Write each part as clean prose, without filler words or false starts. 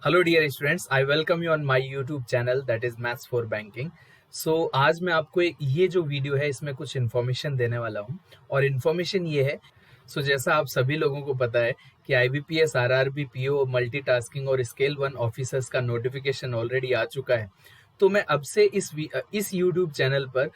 Hello dear students, I welcome you on my YouTube channel that is maths for banking. So आज मैं आपको ये जो video है इसमें कुछ इन्फॉर्मेशन देने वाला हूँ और इन्फॉर्मेशन ये है। जैसा आप सभी लोगों को पता है कि आईबीपीएस, आरआरबी, पीओ, मल्टीटास्किंग और स्केल 1 ऑफिसर्स का नोटिफिकेशन ऑलरेडी आ चुका है। तो मैं अब से इस यूट्यूब चैनल पर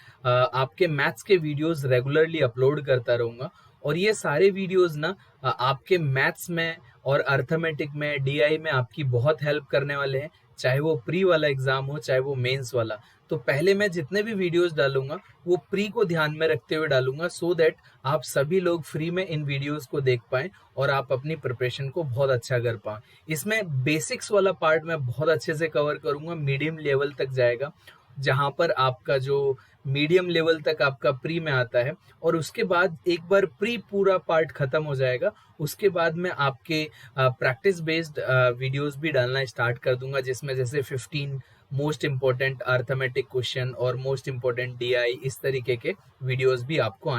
आपके मैथ्स के वीडियोस रेगुलरली अपलोड करता रहूँगा और ये सारे वीडियोस ना आपके मैथ्स में और अर्थमेटिक में, डीआई में आपकी बहुत हेल्प करने वाले हैं, चाहे वो प्री वाला एग्जाम हो चाहे वो मेंस वाला। तो पहले मैं जितने भी वीडियोस डालूंगा वो प्री को ध्यान में रखते हुए डालूंगा, सो दैट आप सभी लोग फ्री में इन वीडियोस को देख पाएं और आप अपनी प्रिपरेशन को बहुत अच्छा कर पाएं। इसमें बेसिक्स वाला पार्ट मैं बहुत अच्छे से कवर करूंगा, मीडियम लेवल तक जाएगा, जहां पर आपका जो मीडियम लेवल तक आपका प्री में आता है और उसके बाद एक बार प्री पूरा पार्ट खत्म हो जाएगा, उसके बाद मैं आपके प्रैक्टिस बेस्ड वीडियोस भी डालना स्टार्ट कर दूंगा, जिसमें जैसे 15 मोस्ट इम्पोर्टेंट अर्थमेटिक क्वेश्चन और मोस्ट इम्पोर्टेंट डीआई, इस तरीके के वीडियोस भी आपको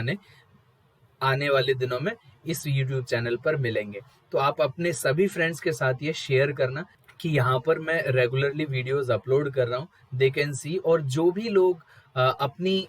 आने वाले दिनों में इस यूट्यूब चैनल पर मिलेंगे। तो आप अपने सभी फ्रेंड्स के साथ ये शेयर करना कि यहाँ पर मैं रेगुलरली वीडियोस अपलोड कर रहा हूँ, दे कैन सी। और जो भी लोग अपनी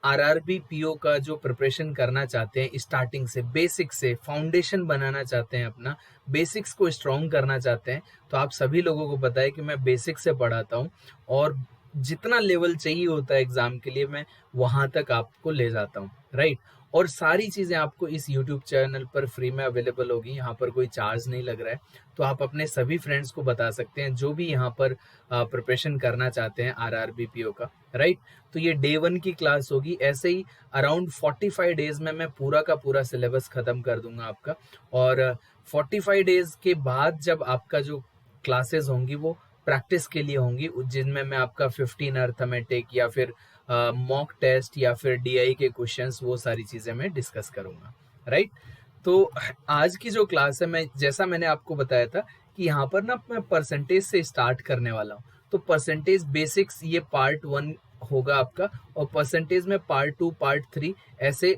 आरआरबी पीओ का जो प्रिपरेशन करना चाहते हैं, स्टार्टिंग से बेसिक से फाउंडेशन बनाना चाहते हैं, अपना बेसिक्स को स्ट्रॉन्ग करना चाहते हैं, तो आप सभी लोगों को पता है कि मैं बेसिक से पढ़ाता हूँ और जितना लेवल चाहिए होता है एग्जाम के लिए मैं वहां तक आपको ले जाता हूँ, राइट। और सारी चीजें आपको इस यूट्यूब चैनल पर फ्री में अवेलेबल होगी, यहाँ पर कोई चार्ज नहीं लग रहा है। तो आप अपने सभी फ्रेंड्स को बता सकते हैं जो भी यहाँ पर प्रिपरेशन करना चाहते हैं आरआरबी पीओ का, राइट। तो ये डे 1 की क्लास होगी। ऐसे ही अराउंड 45 डेज में मैं पूरा का पूरा सिलेबस खत्म कर दूंगा आपका। और 45 डेज के बाद जब आपका जो क्लासेस होंगी वो प्रैक्टिस के लिए होंगी, जिनमें मैं आपका 15 अर्थमेटिक या फिर मॉक टेस्ट या फिर डीआई के क्वेश्चंस, वो सारी चीजें मैं डिस्कस करूंगा, राइट। तो आज की जो क्लास है, मैं जैसा मैंने आपको बताया था कि यहाँ पर ना मैं परसेंटेज से स्टार्ट करने वाला हूँ। तो परसेंटेज बेसिक्स ये पार्ट 1 होगा आपका, और परसेंटेज में पार्ट 2, पार्ट 3, ऐसे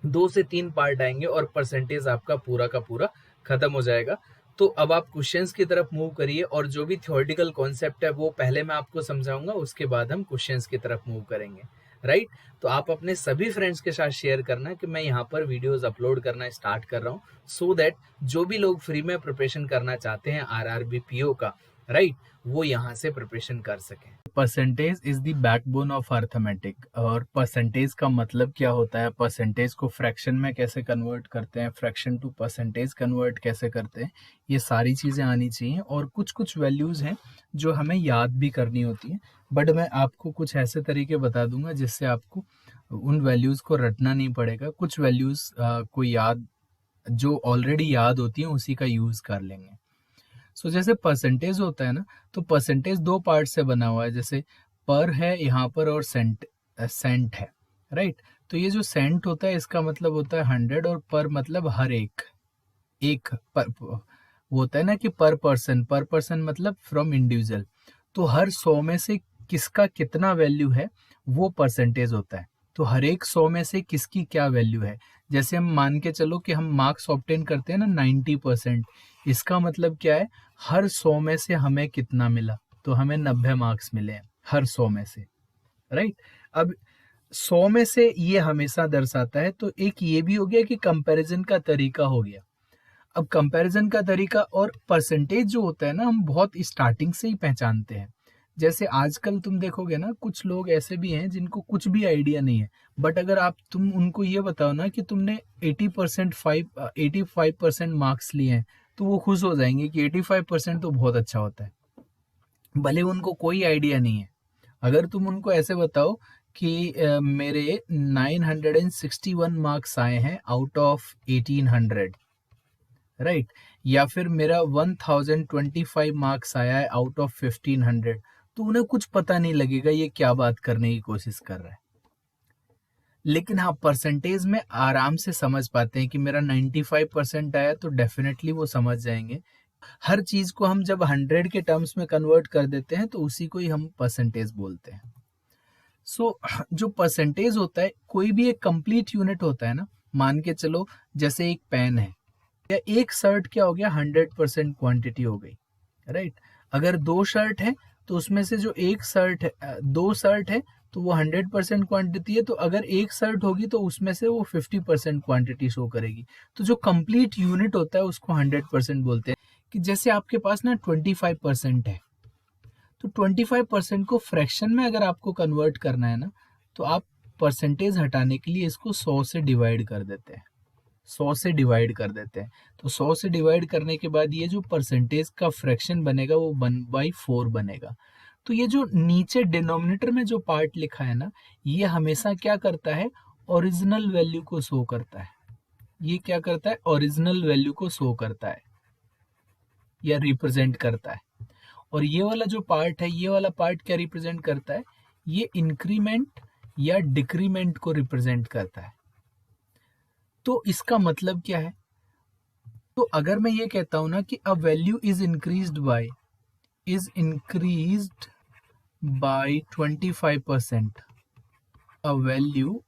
2 से 3 पार्ट आएंगे और परसेंटेज आपका पूरा का पूरा खत्म हो जाएगा। तो अब आप क्वेश्चंस की तरफ मूव करिए और जो भी थ्योरेटिकल कॉन्सेप्ट है वो पहले मैं आपको समझाऊंगा, उसके बाद हम क्वेश्चंस की तरफ मूव करेंगे, राइट। तो आप अपने सभी फ्रेंड्स के साथ शेयर करना कि मैं यहाँ पर वीडियोस अपलोड करना स्टार्ट कर रहा हूँ, सो दैट जो भी लोग फ्री में प्रिपरेशन करना चाहते हैं आरआरबी पीओ का, राइट, वो यहाँ से प्रिपरेशन कर सकें। Percentage is the backbone of arithmetic. और परसेंटेज का मतलब क्या होता है, परसेंटेज को फ्रैक्शन में कैसे कन्वर्ट करते हैं, फ्रैक्शन टू परसेंटेज कन्वर्ट कैसे करते हैं, ये सारी चीज़ें आनी चाहिए। और कुछ कुछ वैल्यूज़ हैं जो हमें याद भी करनी होती हैं, बट मैं आपको कुछ ऐसे तरीके बता दूंगा जिससे आपको उन वैल्यूज़ को रटना नहीं पड़ेगा। कुछ वैल्यूज़ को याद, जो ऑलरेडी याद होती हैं, उसी का यूज़ कर लेंगे। जैसे परसेंटेज होता है ना, तो परसेंटेज 2 पार्ट से बना हुआ है। जैसे पर है यहाँ पर और सेंट है, राइट। तो ये जो सेंट होता है इसका मतलब होता है 100, और पर मतलब हर एक, एक पर वो होता है ना कि पर पर्सन मतलब फ्रॉम इंडिविजुअल। तो हर 100 में से किसका कितना वैल्यू है वो परसेंटेज होता है। तो हर एक 100 में से किसकी क्या वैल्यू है। जैसे हम मान के चलो कि हम मार्क्स ऑब्टेन करते हैं ना 90%, इसका मतलब क्या है, हर 100 में से हमें कितना मिला, तो हमें 90 मार्क्स मिले हैं हर 100 में से, राइट। अब 100 में से ये हमेशा दर्शाता है। तो एक ये भी हो गया कि कंपैरिजन का तरीका हो गया। अब कंपैरिजन का तरीका और परसेंटेज जो होता है ना, हम बहुत स्टार्टिंग से ही पहचानते हैं। जैसे आजकल तुम देखोगे ना, कुछ लोग ऐसे भी हैं जिनको कुछ भी आइडिया नहीं है, बट अगर तुम उनको ये बताओ ना कि तुमने 85% मार्क्स लिए हैं, तो वो खुश हो जाएंगे कि 85% तो बहुत अच्छा होता है, भले उनको कोई आइडिया नहीं है। अगर तुम उनको ऐसे बताओ कि मेरे 961 मार्क्स आए हैं आउट ऑफ 1800, राइट, या फिर मेरा 1025 मार्क्स आया है आउट ऑफ 1500, तो उन्हें कुछ पता नहीं लगेगा ये क्या बात करने की कोशिश कर रहा है। लेकिन हाँ, परसेंटेज में आराम से समझ पाते हैं कि मेरा 95% आया, तो डेफिनेटली वो समझ जाएंगे। हर चीज को हम जब 100 के टर्म्स में कन्वर्ट कर देते हैं तो उसी को ही हम परसेंटेज बोलते हैं। जो परसेंटेज होता है, कोई भी एक कंप्लीट यूनिट होता है ना, मान के चलो जैसे एक पेन है या एक शर्ट, क्या हो गया, 100% क्वांटिटी हो गई। राइट। अगर 2 शर्ट है तो उसमें से जो एक शर्ट है 2 शर्ट है तो वो 100% क्वांटिटी है, तो अगर एक शर्ट होगी तो उसमें से वो 50% क्वांटिटी शो करेगी। तो जो कंप्लीट यूनिट होता है उसको 100% बोलते हैं। कि जैसे आपके पास ना 25% है, तो 25% को फ्रैक्शन में अगर आपको कन्वर्ट करना है ना, तो आप परसेंटेज हटाने के लिए इसको 100 से डिवाइड कर देते हैं। 100 से डिवाइड कर देते हैं। तो 100 से डिवाइड करने के बाद ये जो परसेंटेज का फ्रैक्शन बनेगा वो 1/4 बनेगा। तो ये जो नीचे डिनोमिनेटर में जो पार्ट लिखा है ना, ये हमेशा क्या करता है, ओरिजिनल वैल्यू को शो करता है। ये क्या करता है, ओरिजिनल वैल्यू को शो करता है या रिप्रेजेंट करता है। और ये वाला जो पार्ट है, ये वाला पार्ट क्या रिप्रेजेंट करता है, ये इंक्रीमेंट या डिक्रीमेंट को रिप्रेजेंट करता है। तो इसका मतलब क्या है, तो अगर मैं ये कहता हूं ना कि अ value is increased bye 25%, a value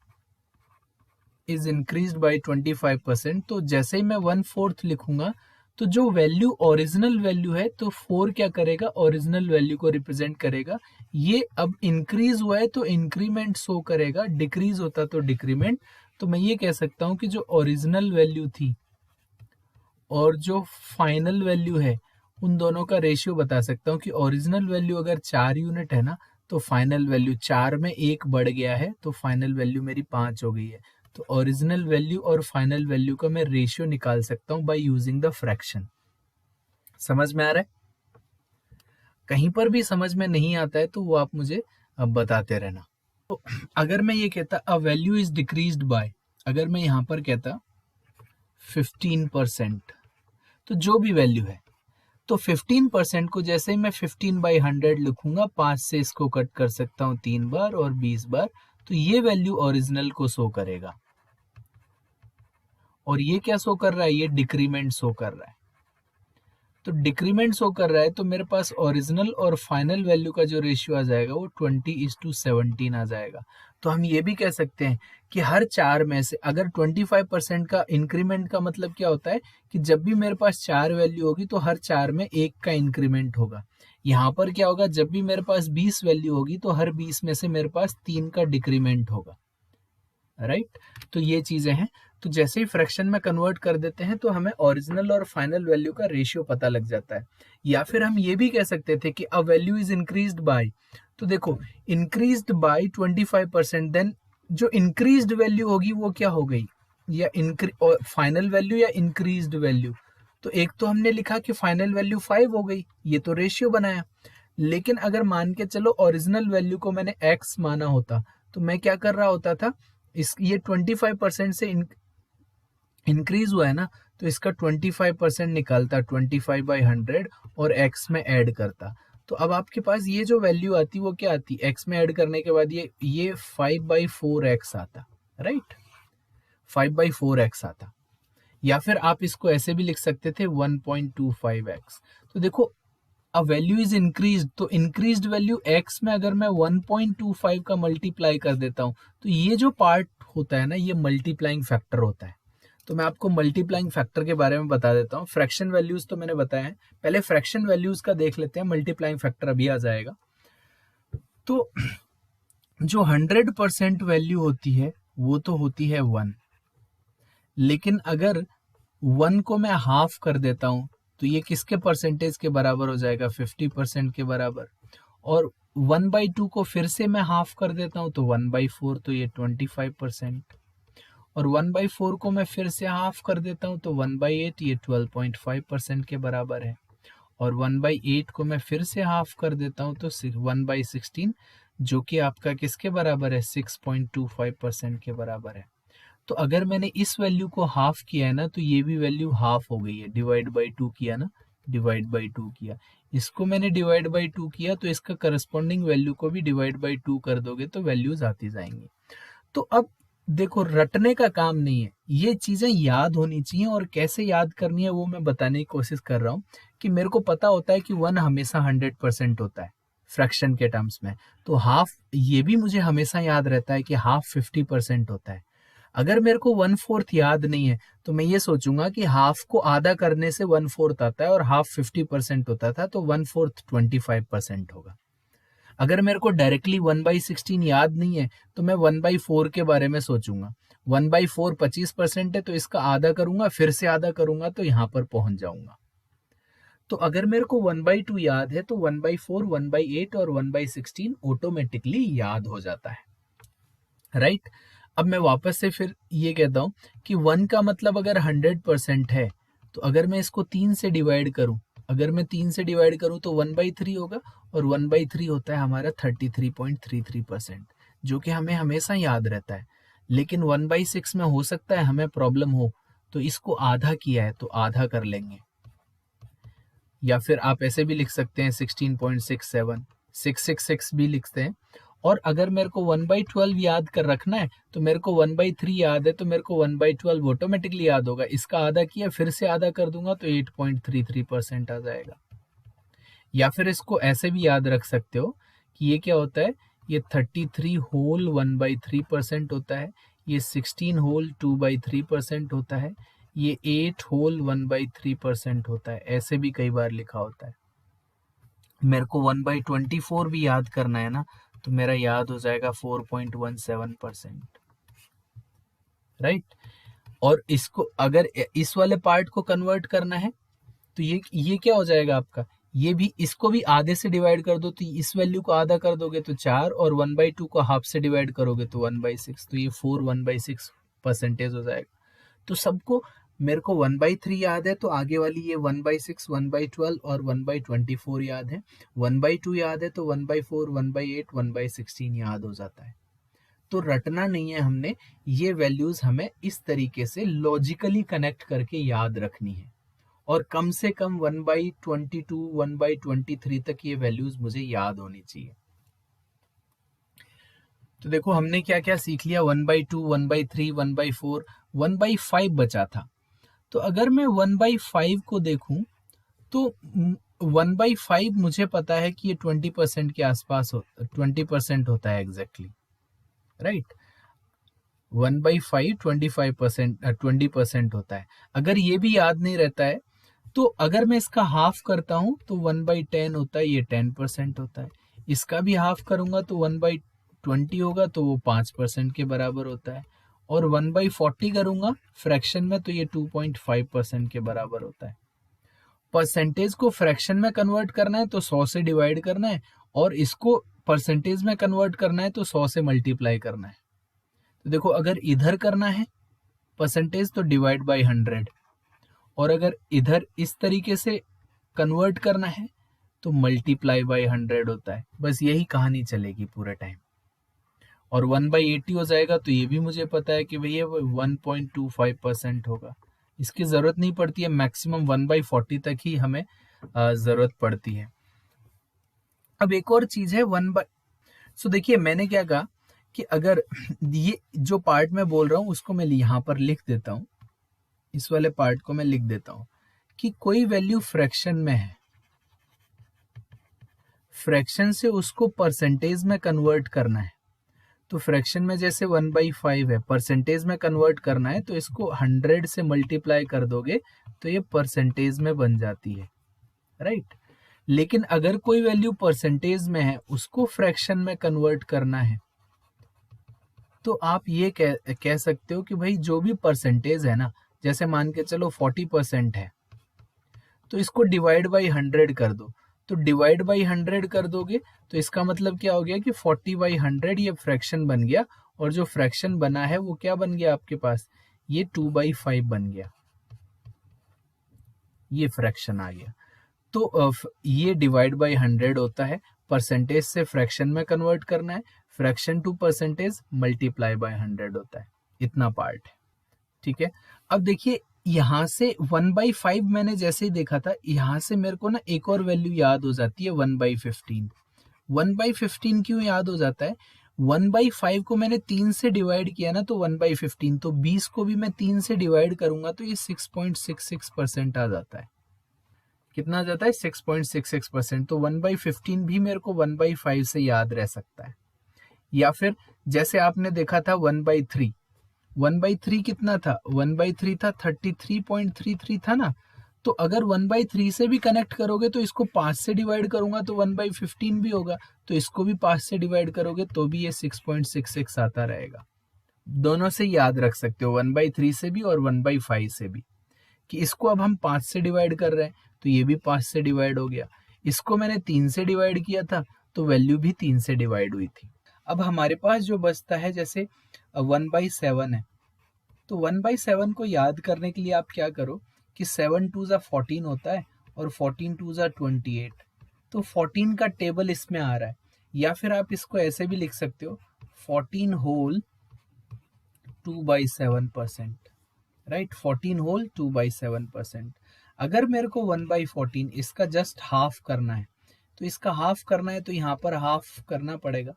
is increased bye 25%, तो जैसे ही मैं 1/4 लिखूंगा तो जो वैल्यू ओरिजिनल वैल्यू है, तो 4 क्या करेगा, ओरिजिनल वैल्यू को रिप्रेजेंट करेगा। ये अब इंक्रीज हुआ है तो इंक्रीमेंट शो करेगा, डिक्रीज होता तो डिक्रीमेंट। तो मैं ये कह सकता हूं कि जो ओरिजिनल वैल्यू थी और जो फाइनल वैल्यू है, उन दोनों का रेशियो बता सकता हूँ कि ओरिजिनल वैल्यू अगर 4 यूनिट है ना, तो फाइनल वैल्यू 4 में 1 बढ़ गया है, तो फाइनल वैल्यू मेरी 5 हो गई है। तो ओरिजिनल वैल्यू और फाइनल वैल्यू का मैं रेशियो निकाल सकता हूँ बाय यूजिंग द फ्रैक्शन। समझ में आ रहा है? कहीं पर भी समझ में नहीं आता है तो वो आप मुझे अब बताते रहना। तो अगर मैं ये कहता अ वैल्यू इज डिक्रीज्ड बाय, अगर मैं यहाँ पर कहता 15%, तो जो भी वैल्यू है, तो 15% को जैसे ही मैं 15/100 लिखूंगा, 5 से इसको कट कर सकता हूँ 3 बार और 20 बार, तो ये वैल्यू ओरिजिनल को शो करेगा। और ये क्या शो कर रहा है, ये डिक्रीमेंट शो कर रहा है। तो डिक्रीमेंट शो कर रहा है तो मेरे पास ओरिजिनल और फाइनल वैल्यू का जो रेशियो आ जाएगा वो 20:17 आ जाएगा। तो हम ये भी कह सकते हैं कि हर 4 में से अगर 25% का इंक्रीमेंट का मतलब क्या होता है कि जब भी मेरे पास 4 वैल्यू होगी तो हर 4 में 1 का इंक्रीमेंट होगा। यहाँ पर क्या होगा, जब भी मेरे पास 20 वैल्यू होगी तो हर 20 में से मेरे पास 3 का डिक्रीमेंट होगा। राइट, तो ये चीजें हैं। तो जैसे ही फ्रैक्शन में कन्वर्ट कर देते हैं तो हमें ओरिजिनल और फाइनल वैल्यू का रेशियो पता लग जाता है। या फिर हम ये भी कह सकते थे कि अ वैल्यू इज इंक्रीज्ड बाय, तो देखो इंक्रीज्ड बाय 25%, देन जो इंक्रीज्ड वैल्यू होगी वो क्या हो गई, या फाइनल वैल्यू या इंक्रीज्ड वैल्यू। तो एक तो हमने लिखा कि फाइनल वैल्यू 5 हो गई, ये तो रेशियो बनाया। लेकिन अगर मान के चलो ओरिजिनल वैल्यू को मैंने x माना होता, तो मैं क्या कर रहा होता था, इस ये 25% से इंक्रीज हुआ है ना, तो इसका 25% निकालता 25/100 और x में ऐड करता। तो अब आपके पास ये जो वैल्यू आती वो क्या आती, x में ऐड करने के बाद ये 5/4x आता। राइट, 5/4x आता। या फिर आप इसको ऐसे भी लिख सकते थे 1.25x। तो देखो अ वैल्यू इज इंक्रीज, तो इंक्रीज्ड वैल्यू x में अगर मैं 1.25 का मल्टीप्लाई कर देता हूं, तो ये जो पार्ट होता है ना, ये मल्टीप्लाइंग फैक्टर होता है। तो मैं आपको मल्टीप्लाइंग फैक्टर के बारे में बता देता हूँ। फ्रैक्शन वैल्यूज तो मैंने बताया है, पहले फ्रैक्शन वैल्यूज का देख लेते हैं, मल्टीप्लाइंग फैक्टर अभी आ जाएगा। तो जो 100% वैल्यू होती है वो तो होती है 1, लेकिन अगर 1 को मैं हाफ कर देता हूं तो ये किसके परसेंटेज के बराबर हो जाएगा, 50% के बराबर। और 1/2 को फिर से मैं हाफ कर देता हूं तो 1/4, तो ये 25%। और 1/4 को मैं फिर से हाफ कर देता हूं तो 1/8, ये 12.5% के बराबर है। और 1/8 को मैं फिर से हाफ कर देता हूं तो 1/16, जो कि आपका किसके बराबर है, 6.25% के बराबर है। तो अगर मैंने इस वैल्यू को हाफ किया है ना, तो ये भी वैल्यू हाफ हो गई है, डिवाइड बाई 2 किया ना, डिवाइड बाई 2 किया। इसको मैंने डिवाइड बाई 2 किया, तो इसका करस्पॉन्डिंग वैल्यू को भी डिवाइड बाई 2 कर दोगे तो वैल्यूज आती जाएंगी। तो अब देखो, रटने का काम नहीं है, ये चीजें याद होनी चाहिए, और कैसे याद करनी है वो मैं बताने की कोशिश कर रहा हूँ। कि मेरे को पता होता है कि 1 हमेशा 100% होता है फ्रैक्शन के टर्म्स में, तो हाफ ये भी मुझे हमेशा याद रहता है कि हाफ 50% होता है। अगर मेरे को 1/4 याद नहीं है तो मैं ये सोचूंगा कि हाफ को आधा करने से 1/4 आता है और हाफ 50% होता था, तो 1/4 25% होगा। अगर मेरे को डायरेक्टली 1/16 याद नहीं है तो मैं 1/4 के बारे में सोचूंगा। 1/4 25% है तो इसका आधा करूंगा, फिर से आधा करूंगा, तो यहां पर पहुंच जाऊंगा। तो अगर मेरे को 1/2 याद है तो 1/4, 1/8 और 1/16 ऑटोमेटिकली याद हो जाता है, राइट। अब मैं वापस से फिर ये कहता हूं कि 1 का मतलब अगर 100% है तो अगर मैं इसको 3 से डिवाइड करूं, अगर मैं 3 से डिवाइड करूं तो 1/3 होगा, और 1/3 होता है हमारा 33.33%, जो कि हमें हमेशा याद रहता है। लेकिन 1/6 में हो सकता है हमें प्रॉब्लम हो, तो इसको आधा किया है तो आधा कर लेंगे, या फिर आप ऐसे भी लिख सकते हैं 16.67, 666 भी लिखते हैं। और अगर मेरे को 1/12 याद कर रखना है तो मेरे को 1/3 याद है तो मेरे को 1/12 ऑटोमेटिकली याद होगा, इसका आधा किया फिर से आधा कर दूंगा तो 8.33% आ जाएगा। या फिर इसको ऐसे भी याद रख सकते हो कि ये क्या होता है, ये 33 होल 1/3% होता है, ये 16 होल 2/3% होता है, ये 8 होल 1/3% होता है, ऐसे भी कई बार लिखा होता है। मेरे को 1/24 भी याद करना है ना, तो मेरा याद हो जाएगा 4.17%, राइट। और इसको अगर इस वाले पार्ट को कन्वर्ट करना है तो ये क्या हो जाएगा आपका, ये भी, इसको भी आधे से डिवाइड कर दो तो इस वैल्यू को आधा कर दोगे तो 4, और 1/2 को हाफ से डिवाइड करोगे तो 1/6, तो ये 4 1/6% हो जाएगा। तो सबको, मेरे को 1/3 याद है तो आगे वाली ये 1/6, 1/12 और 1/24 याद है। 1/2 याद है तो 1/4, 1/8, 1/16 याद हो जाता है। तो रटना नहीं है हमने, ये वैल्यूज हमें इस तरीके से लॉजिकली कनेक्ट करके याद रखनी है, और कम से कम 1/22, 1/23 तक ये वैल्यूज मुझे याद होनी चाहिए। तो देखो हमने क्या क्या सीख लिया, 1/2, 1/3, 1/4, 1/5 बचा था। तो अगर मैं 1/5 को देखूं तो 1/5 मुझे पता है कि ये 20% के आसपास 20% होता है एग्जैक्टली, राइट। 1/5 20% होता है। अगर ये भी याद नहीं रहता है तो अगर मैं इसका हाफ करता हूं तो 1/10 होता है, ये 10% होता है। इसका भी हाफ करूंगा तो 1/20 होगा, तो वो 5% के बराबर होता है। और 1/40 करूंगा फ्रैक्शन में तो ये 2.5% के बराबर होता है। परसेंटेज को फ्रैक्शन में कन्वर्ट करना है तो 100 से डिवाइड करना है, और इसको परसेंटेज में कन्वर्ट करना है तो 100 से मल्टीप्लाई करना है। तो देखो अगर इधर करना है परसेंटेज तो डिवाइड बाय 100, और अगर इधर इस तरीके से कन्वर्ट करना है तो मल्टीप्लाई बाय 100 होता है। बस यही कहानी चलेगी पूरे टाइम। और 1/80 हो जाएगा तो ये भी मुझे पता है कि भैया 1.25% होगा। इसकी जरूरत नहीं पड़ती है, मैक्सिमम 1/40 तक ही हमें जरूरत पड़ती है। अब एक और चीज है सो देखिए मैंने क्या कहा कि अगर ये जो पार्ट में बोल रहा हूं उसको मैं यहां पर लिख देता हूं, इस वाले पार्ट को मैं लिख देता हूं कि कोई वैल्यू फ्रैक्शन में है, फ्रैक्शन से उसको परसेंटेज में कन्वर्ट करना है। तो फ्रैक्शन में जैसे 1/5 है, परसेंटेज में कन्वर्ट करना है तो इसको 100 से मल्टीप्लाई कर दोगे तो ये परसेंटेज में बन जाती है, राइट। लेकिन अगर कोई वैल्यू परसेंटेज में है उसको फ्रैक्शन में कन्वर्ट करना है तो आप ये कह सकते हो कि भाई जो भी परसेंटेज है ना, जैसे मान के चलो 40% है तो इसको डिवाइड बाई 100 कर दो। तो डिवाइड बाई 100 कर दोगे तो इसका मतलब क्या हो गया कि 40/100 ये फ्रैक्शन बन गया, और जो फ्रैक्शन बना है वो क्या बन गया आपके पास, ये 2/5 बन गया, ये फ्रैक्शन आ गया। तो ये डिवाइड बाई 100 होता है, परसेंटेज से फ्रैक्शन में कन्वर्ट करना है, fraction to percentage multiply by 100 होता है, इतना पार्ट है, ठीक है। अब देखिए यहां से 1/5 मैंने जैसे ही देखा था, यहां से मेरे को ना एक और वैल्यू याद हो जाती है 1/15। 1/15 क्यों याद हो जाता है, 1/5 को मैंने 3 से डिवाइड किया ना तो 1/15, तो 20 को भी मैं 3 से डिवाइड करूंगा तो ये 6.66% आ जाता है। कितना आ जाता है, 6.66%। तो 1/15 भी मेरे को 1/5 से याद रह सकता है। या फिर जैसे आपने देखा था 1/3, 1/3 कितना था, 1/3 था 33.33 था ना। तो अगर 1/3 से भी कनेक्ट करोगे तो इसको 5 से डिवाइड करूंगा तो 1/15 भी होगा, तो इसको भी 5 से डिवाइड करोगे तो भी ये 6.66 आता रहेगा। दोनों से याद रख सकते हो, 1/3 से भी और 1/5 से भी, कि इसको अब हम 5 से डिवाइड कर रहे हैं तो ये भी 5 से डिवाइड हो गया। इसको मैंने 3 से डिवाइड किया था तो वैल्यू भी 3 से डिवाइड हुई थी। अब हमारे पास जो बचता है, जैसे 1/7 है, तो 1/7 को याद करने के लिए आप क्या करो कि 7 2 ज़ा 14 होता है और 14 2 ज़ा 28, तो 14 का टेबल इसमें आ रहा है, या फिर आप इसको ऐसे भी लिख सकते हो 14 होल 2/7%, राइट, 14 होल 2/7%। अगर मेरे को 1/14 इसका जस्ट हाफ करना है, तो इसका हाफ करना है तो यहाँ पर हाफ करना पड़ेगा।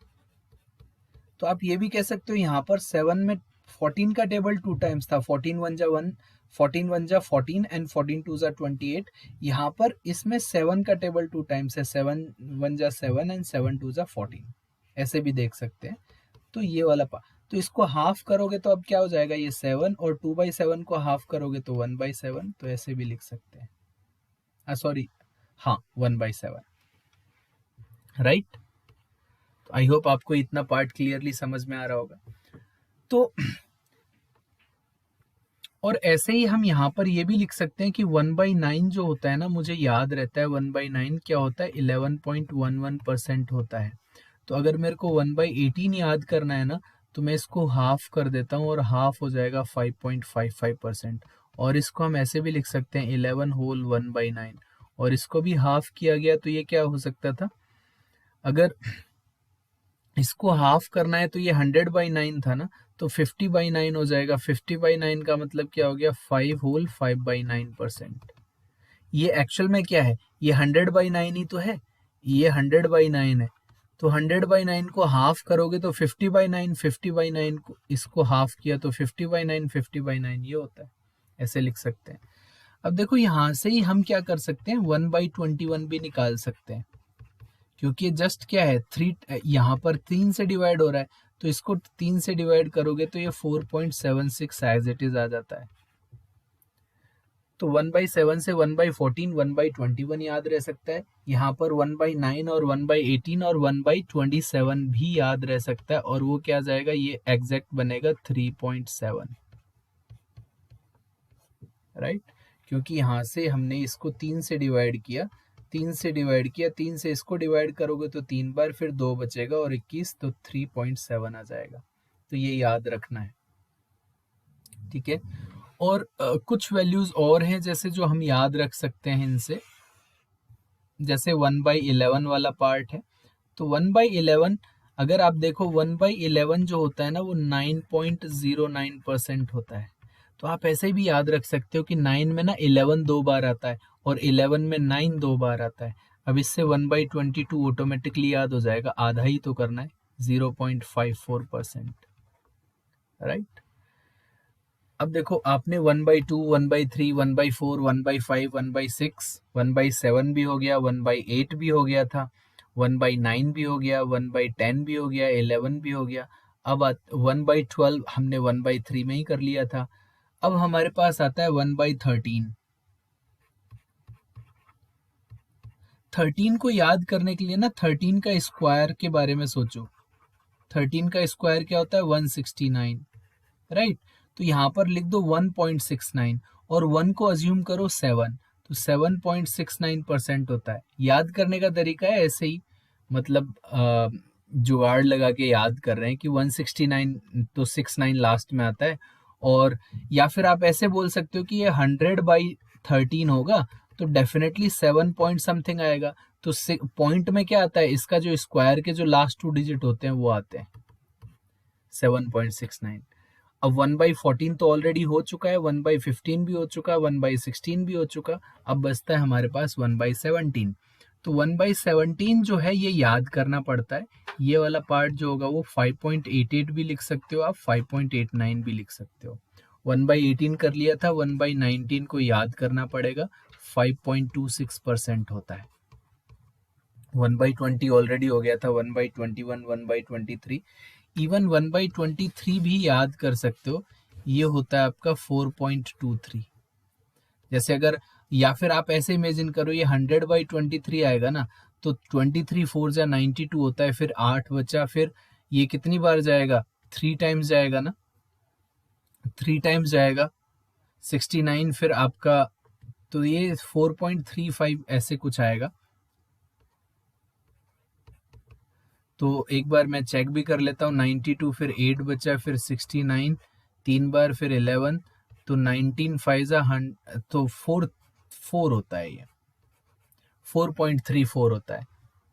तो आप ये भी कह सकते हो यहाँ पर 7 में 14 का टेबल 2 टाइम्स था, 14 1 जा 1, 14 1 जा 14 एंड 14 2 जा 28। यहाँ पर इसमें 7 का टेबल 2 टाइम्स है, 7 1 जा 7 एंड 7 2 जा 14, ऐसे भी देख सकते हैं। तो ये वाला तो इसको हाफ करोगे तो अब क्या हो जाएगा, ये 7, और 2/7 को हाफ करोगे तो 1/7, तो ऐसे भी लिख सकते हैं, सॉरी, हाँ 1/7, राइट। तो आई होप आपको इतना पार्ट क्लियरली समझ में आ रहा होगा। तो और ऐसे ही हम यहाँ पर ये भी लिख सकते हैं कि 1/9 जो होता है ना, मुझे याद रहता है 1/9 क्या होता है, 11.11% होता है। तो अगर मेरे को 1/18 याद करना है ना, तो मैं इसको हाफ कर देता हूँ और हाफ हो जाएगा 5.55%। और इसको हम ऐसे भी लिख सकते हैं 11 होल 1/9, और इसको भी हाफ किया गया तो ये क्या हो सकता था, अगर इसको हाफ करना है तो ये 100/9 था ना, तो 50/9 हो जाएगा। 50/9 का मतलब क्या हो गया, 5 होल 5/9%। ये एक्चुअल में क्या है, ये 100/9 ही तो है, ये 100/9 है। तो 100/9 को हाफ करोगे तो 50/9, 50/9 को इसको हाफ किया तो 50/9, 50/9 ये होता है, ऐसे लिख सकते हैं। अब देखो यहाँ से ही हम क्या कर सकते हैं, 1/21 भी निकाल सकते हैं, क्योंकि ये जस्ट क्या है 3, यहाँ पर 3 से डिवाइड हो रहा है, तो इसको 3 से डिवाइड करोगे तो ये 4.76 एज इट इज आ जाता है। तो 1/7 से 1/14, 1/21 याद रह सकता है, यहाँ पर 1/9 और 1/18 और 1/27 भी याद रह सकता है, और वो क्या आ जाएगा, ये एग्जैक्ट बनेगा 3.7, राइट, क्योंकि यहाँ से हमने इसको 3 से डिवाइड किया, 3 से डिवाइड किया, 3 से इसको डिवाइड करोगे तो 3 बार, फिर 2 बचेगा और 21, तो 3.7 आ जाएगा। तो ये याद रखना है, ठीक है। और कुछ वैल्यूज और हैं जैसे जो हम याद रख सकते हैं इनसे, जैसे 1/11 वाला पार्ट है। तो 1/11 अगर आप देखो, 1/11 जो होता है ना, वो 9.09% होता है। तो आप ऐसे भी याद रख सकते हो कि 9 में ना 11 2 बार आता है और 11 में 9 2 बार आता है। अब इससे 1/22 ऑटोमेटिकली याद हो जाएगा, आधा ही तो करना है, 0.54%, राइट। अब देखो आपने 1/2, 1/3, 1/4, 1/5, 1/6, 1/7 भी हो गया, 1/8 भी हो गया था, 1/9 भी हो गया, 1/10 भी हो गया, 11 भी हो गया। अब 1/12 हमने 1/3 में ही कर लिया था। अब हमारे पास आता है 1/13। 13 को याद करने के लिए ना 13 का स्क्वायर के बारे में सोचो। 13 का स्क्वायर क्या होता है, 169, राइट। तो यहाँ पर लिख दो 1.69 और 1 को अज्यूम करो 7, तो 7.69% होता है। याद करने का तरीका है ऐसे ही, मतलब जुगाड़ लगा के याद कर रहे हैं कि 169, तो 69 लास्ट में आता है। और या फिर आप ऐसे बोल सकते हो कि ये 100/13 होगा, तो डेफिनेटली 7 पॉइंट समथिंग आएगा। तो पॉइंट में क्या आता है, इसका जो स्क्वायर के जो लास्ट 2 डिजिट होते हैं वो आते हैं, 7.69। अब 1/14 तो ऑलरेडी हो चुका है, 1/15 भी हो चुका है, 1/16 भी हो चुका, अब बचता है हमारे पास 1/17। तो 1/17 जो है ये याद करना पड़ता है। ये वाला पार्ट जो होगा वो 5.88 भी लिख सकते हो आप, 5.89 भी लिख सकते हो। 1/18 कर लिया था, 1/19 को याद करना पड़ेगा, 5.26% होता है। 1/20 ऑलरेडी हो गया था, 1/21, 1/23, इवन 1/23 भी याद कर सकते हो। ये होता है आपका 4.23। जैसे अगर, या फिर आप ऐसे इमेजिन करो, ये 100/23 आएगा ना, तो 23 4 जा 92 होता है, फिर 8 बचा, फिर ये कितनी बार जाएगा, 3 टाइम्स जाएगा ना, 3 टाइम्स जाएगा 69, फिर आपका, तो ये 4.35 ऐसे कुछ आएगा। तो एक बार मैं चेक भी कर लेता हूँ, 92, फिर 8 बचा, फिर 69, 3 बार, फिर 11, तो 19 5 तो 4 होता है, ये 4.34 होता है,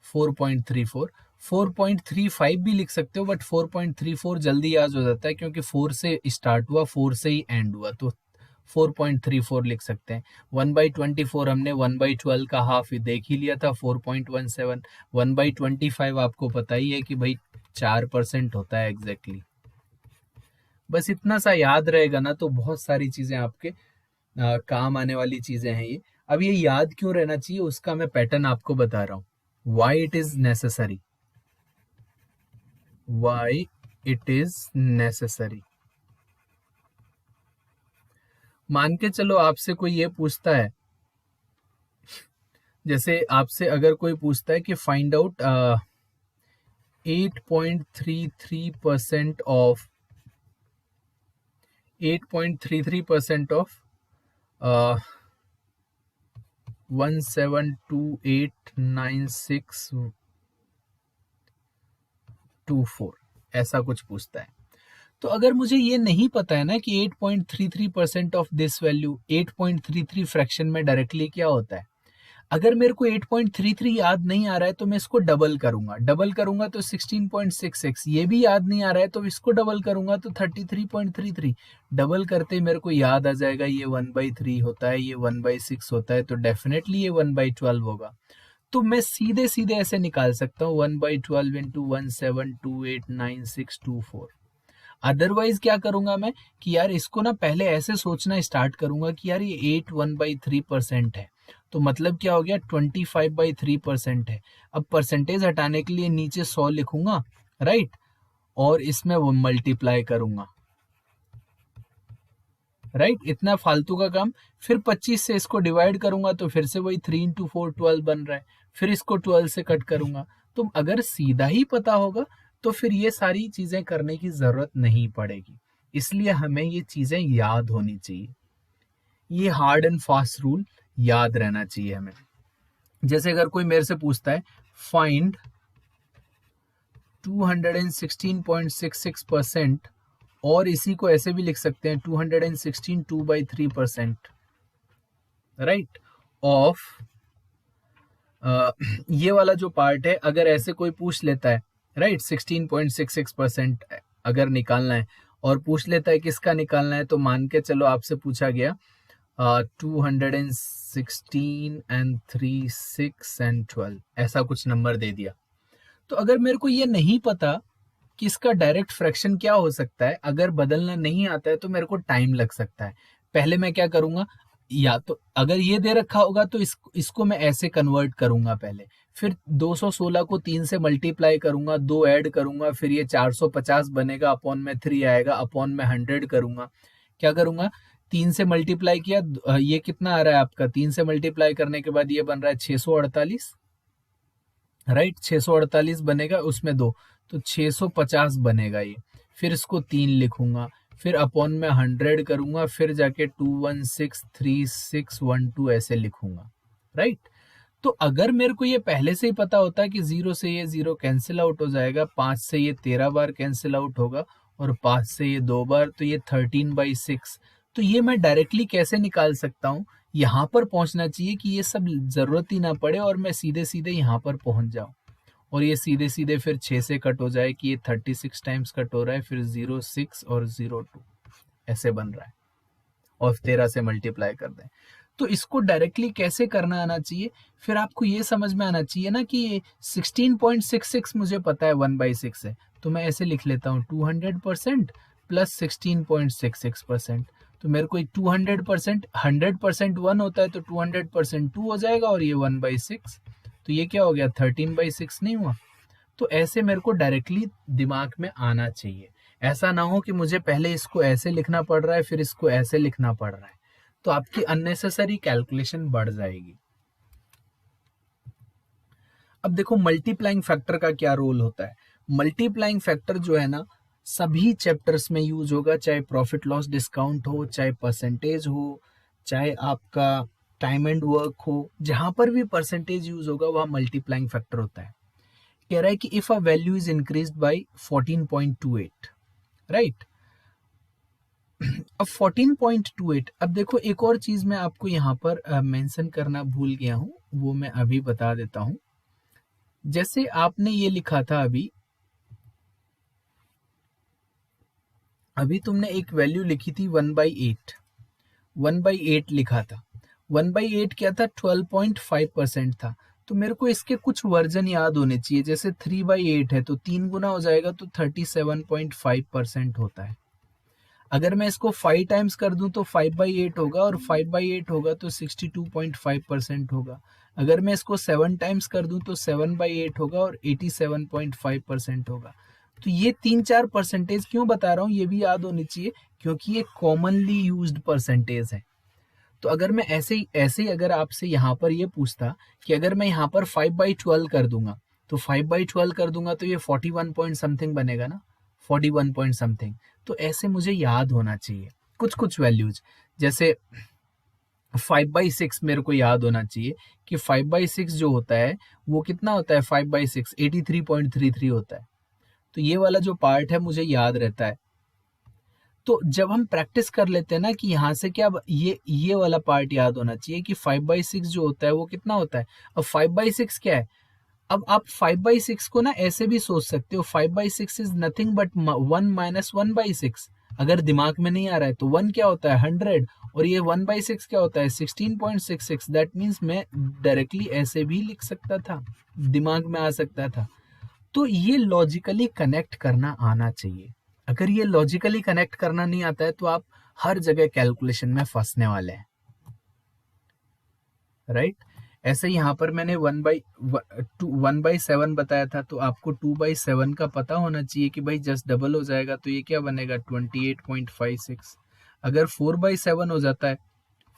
4.34। 4.35 भी लिख सकते हो, बट 4.34 जल्दी याद हो जाता है क्योंकि 4 से स्टार्ट हुआ, 4 से ही एंड हुआ, तो 4.34 लिख सकते हैं। 1/24 हमने 1/12 का हाफ ही देख ही लिया था, 4.17। 1/25 आपको पता ही है कि भाई 4% होता है एग्जैक्टली। बस इतना सा याद रहेगा ना, तो बहुत सारी चीजें आपके काम आने वाली चीजें हैं ये। अब ये याद क्यों रहना चाहिए, उसका मैं पैटर्न आपको बता रहा हूं। Why it is necessary, why it is necessary. मान के चलो आपसे कोई ये पूछता है, जैसे आपसे अगर कोई पूछता है कि फाइंड आउट 8.33% ऑफ 8.33% ऑफ 17289624, ऐसा कुछ पूछता है। तो अगर मुझे ये नहीं पता है ना कि 8.33% ऑफ दिस वैल्यू, 8.33 फ्रैक्शन में डायरेक्टली क्या होता है, अगर मेरे को 8.33 याद नहीं आ रहा है तो मैं इसको डबल करूंगा, डबल करूंगा तो 16.66, ये भी याद नहीं आ रहा है तो इसको डबल करूंगा तो 33.33, डबल करते ही मेरे को याद आ जाएगा ये 1/3 होता है, ये 1/6 होता है, तो डेफिनेटली ये 1/12 होगा। तो मैं सीधे सीधे ऐसे निकाल सकता हूँ 1/12 इंटू 17289624। अदरवाइज क्या करूंगा मैं कि यार इसको ना पहले ऐसे सोचना स्टार्ट करूंगा कि यार ये 8 1/3% है, तो मतलब क्या हो गया, 25/3% है। अब परसेंटेज हटाने के लिए नीचे 100 लिखूंगा, राइट, और इसमें वो मल्टीप्लाई करूंगा, राइट, इतना फालतू का काम। फिर 25 से इसको डिवाइड करूंगा तो फिर से वही 3 इंटू 4 12 बन रहा है, फिर इसको 12 से कट करूंगा। तो अगर सीधा ही पता होगा तो फिर ये सारी चीजें करने की जरूरत नहीं पड़ेगी, इसलिए हमें ये चीजें याद होनी चाहिए, ये हार्ड एंड फास्ट रूल याद रहना चाहिए हमें। जैसे अगर कोई मेरे से पूछता है फाइंड 216.66%, और इसी को ऐसे भी लिख सकते हैं 216 2/3%, राइट, ऑफ ये वाला जो पार्ट है, अगर ऐसे कोई पूछ लेता है, राइट, 16.66% अगर निकालना है और पूछ लेता है किसका निकालना है, तो मान के चलो आपसे पूछा गया 216 and 3 6 and 12, ऐसा कुछ नंबर दे दिया। तो अगर मेरे को ये नहीं पता कि इसका डायरेक्ट फ्रैक्शन क्या हो सकता है, अगर बदलना नहीं आता है तो मेरे को टाइम लग सकता है। पहले मैं क्या करूंगा, या तो अगर ये दे रखा होगा तो इसको मैं ऐसे कन्वर्ट करूंगा पहले, फिर 216 को 3 से मल्टीप्लाई करूंगा, 2 ऐड करूंगा, फिर ये 450 बनेगा, अपॉन में 3 आएगा, अपॉन में 100 करूंगा। क्या करूंगा, 3 से मल्टीप्लाई किया, ये कितना आ रहा है आपका, 3 से मल्टीप्लाई करने के बाद ये बन रहा है 648, राइट, 648 बनेगा, उसमें 2, तो 650 बनेगा ये। फिर इसको 3 लिखूंगा, फिर अपॉन में 100 करूंगा, फिर जाके 2163612 ऐसे लिखूंगा, राइट। तो अगर मेरे को ये पहले से ही पता होता कि 0 से ये 0 कैंसिल आउट हो जाएगा, 5 से ये 13 बार कैंसिल आउट होगा, और 5 से ये 2 बार, तो ये 13/6, तो ये मैं डायरेक्टली कैसे निकाल सकता हूँ, यहाँ पर पहुंचना चाहिए कि ये सब जरूरत ही ना पड़े और मैं सीधे सीधे यहाँ पर पहुंच जाऊं, और ये सीधे सीधे फिर 6 से कट हो जाए कि ये 36 टाइम्स कट हो रहा है, फिर 0 6 और 0 2 ऐसे बन रहा है, और 13 से मल्टीप्लाई कर दें। तो इसको डायरेक्टली कैसे करना आना चाहिए, फिर आपको ये समझ में आना चाहिए ना कि 16.66 मुझे पता है 1/6 है, तो मैं ऐसे लिख लेता हूँ 200% प्लस 16.66%, तो मेरे को 200%, 100% 1 होता है तो 200% 2 हो जाएगा, और ये 1/6, तो ये क्या हो गया 13/6 नहीं हुआ। तो ऐसे मेरे को डायरेक्टली दिमाग में आना चाहिए, ऐसा ना हो कि मुझे पहले इसको ऐसे लिखना पड़ रहा है फिर इसको ऐसे लिखना पड़ रहा है, तो आपकी अननेसेसरी कैलकुलेशन बढ़ जाएगी। अब देखो मल्टीप्लाइंग फैक्टर का क्या रोल होता है। मल्टीप्लाइंग फैक्टर जो है ना सभी चैप्टर्स में यूज होगा, चाहे प्रॉफिट लॉस डिस्काउंट हो, चाहे परसेंटेज हो, चाहे आपका टाइम एंड वर्क हो, जहां पर भी परसेंटेज यूज होगा वहां मल्टीप्लाइंग फैक्टर होता है। कह रहा है कि if a value is increased bye 14.28, right. अब 14.28, अब देखो एक और चीज मैं आपको यहाँ पर मेंशन करना भूल गया हूँ, वो मैं अभी बता देता हूँ। जैसे आपने ये लिखा था अभी तुमने एक वैल्यू लिखी थी 1/8, 1/8 लिखा था। 1/8 क्या था, 12.5% था। तो मेरे को इसके कुछ वर्जन याद होने चाहिए। जैसे 3/8 है तो 3 गुना हो जाएगा तो 37.5% होता है। अगर मैं इसको 5 टाइम्स कर दूं तो 5/8 होगा, और 5/8 होगा तो 62.5% होगा। अगर मैं इसको 7 टाइम्स कर दूं तो 7/8 होगा और 87.5% होगा। तो ये 3-4 परसेंटेज क्यों बता रहा हूँ ये भी याद होनी चाहिए, क्योंकि ये कॉमनली यूज्ड परसेंटेज है। तो अगर मैं ऐसे ही अगर आपसे यहाँ पर ये पूछता कि अगर मैं यहाँ पर 5/12 कर दूंगा, तो 5/12 कर दूंगा तो ये 41 पॉइंट समथिंग बनेगा ना, 41 पॉइंट समथिंग। तो ऐसे मुझे याद होना चाहिए कुछ कुछ वैल्यूज। जैसे 5/6 मेरे को याद होना चाहिए कि 5/6 जो होता है वो कितना होता है, 5/6 83.33 होता है। तो ये वाला जो पार्ट है मुझे याद रहता है। तो जब हम प्रैक्टिस कर लेते हैं ना कि यहाँ से क्या, ये वाला पार्ट याद होना चाहिए कि 5/6 जो होता है वो कितना होता है। अब 5/6 क्या है, अब आप 5/6 को ना ऐसे भी सोच सकते हो, 5/6 इज नथिंग बट 1 माइनस 1/6। अगर दिमाग में नहीं आ रहा है तो 1 क्या होता है, 100, और ये 1/6 क्या होता है, 16.66। दैट मीन्स मैं डायरेक्टली ऐसे भी लिख सकता था, दिमाग में आ सकता था। तो ये लॉजिकली कनेक्ट करना आना चाहिए। अगर ये लॉजिकली कनेक्ट करना नहीं आता है तो आप हर जगह कैलकुलेशन में फंसने वाले हैं, राइट। ऐसे यहाँ पर मैंने 1/7 बताया था, तो आपको 2/7 का पता होना चाहिए कि भाई जस्ट डबल हो जाएगा तो ये क्या बनेगा, 28.56। अगर 4/7 हो जाता है,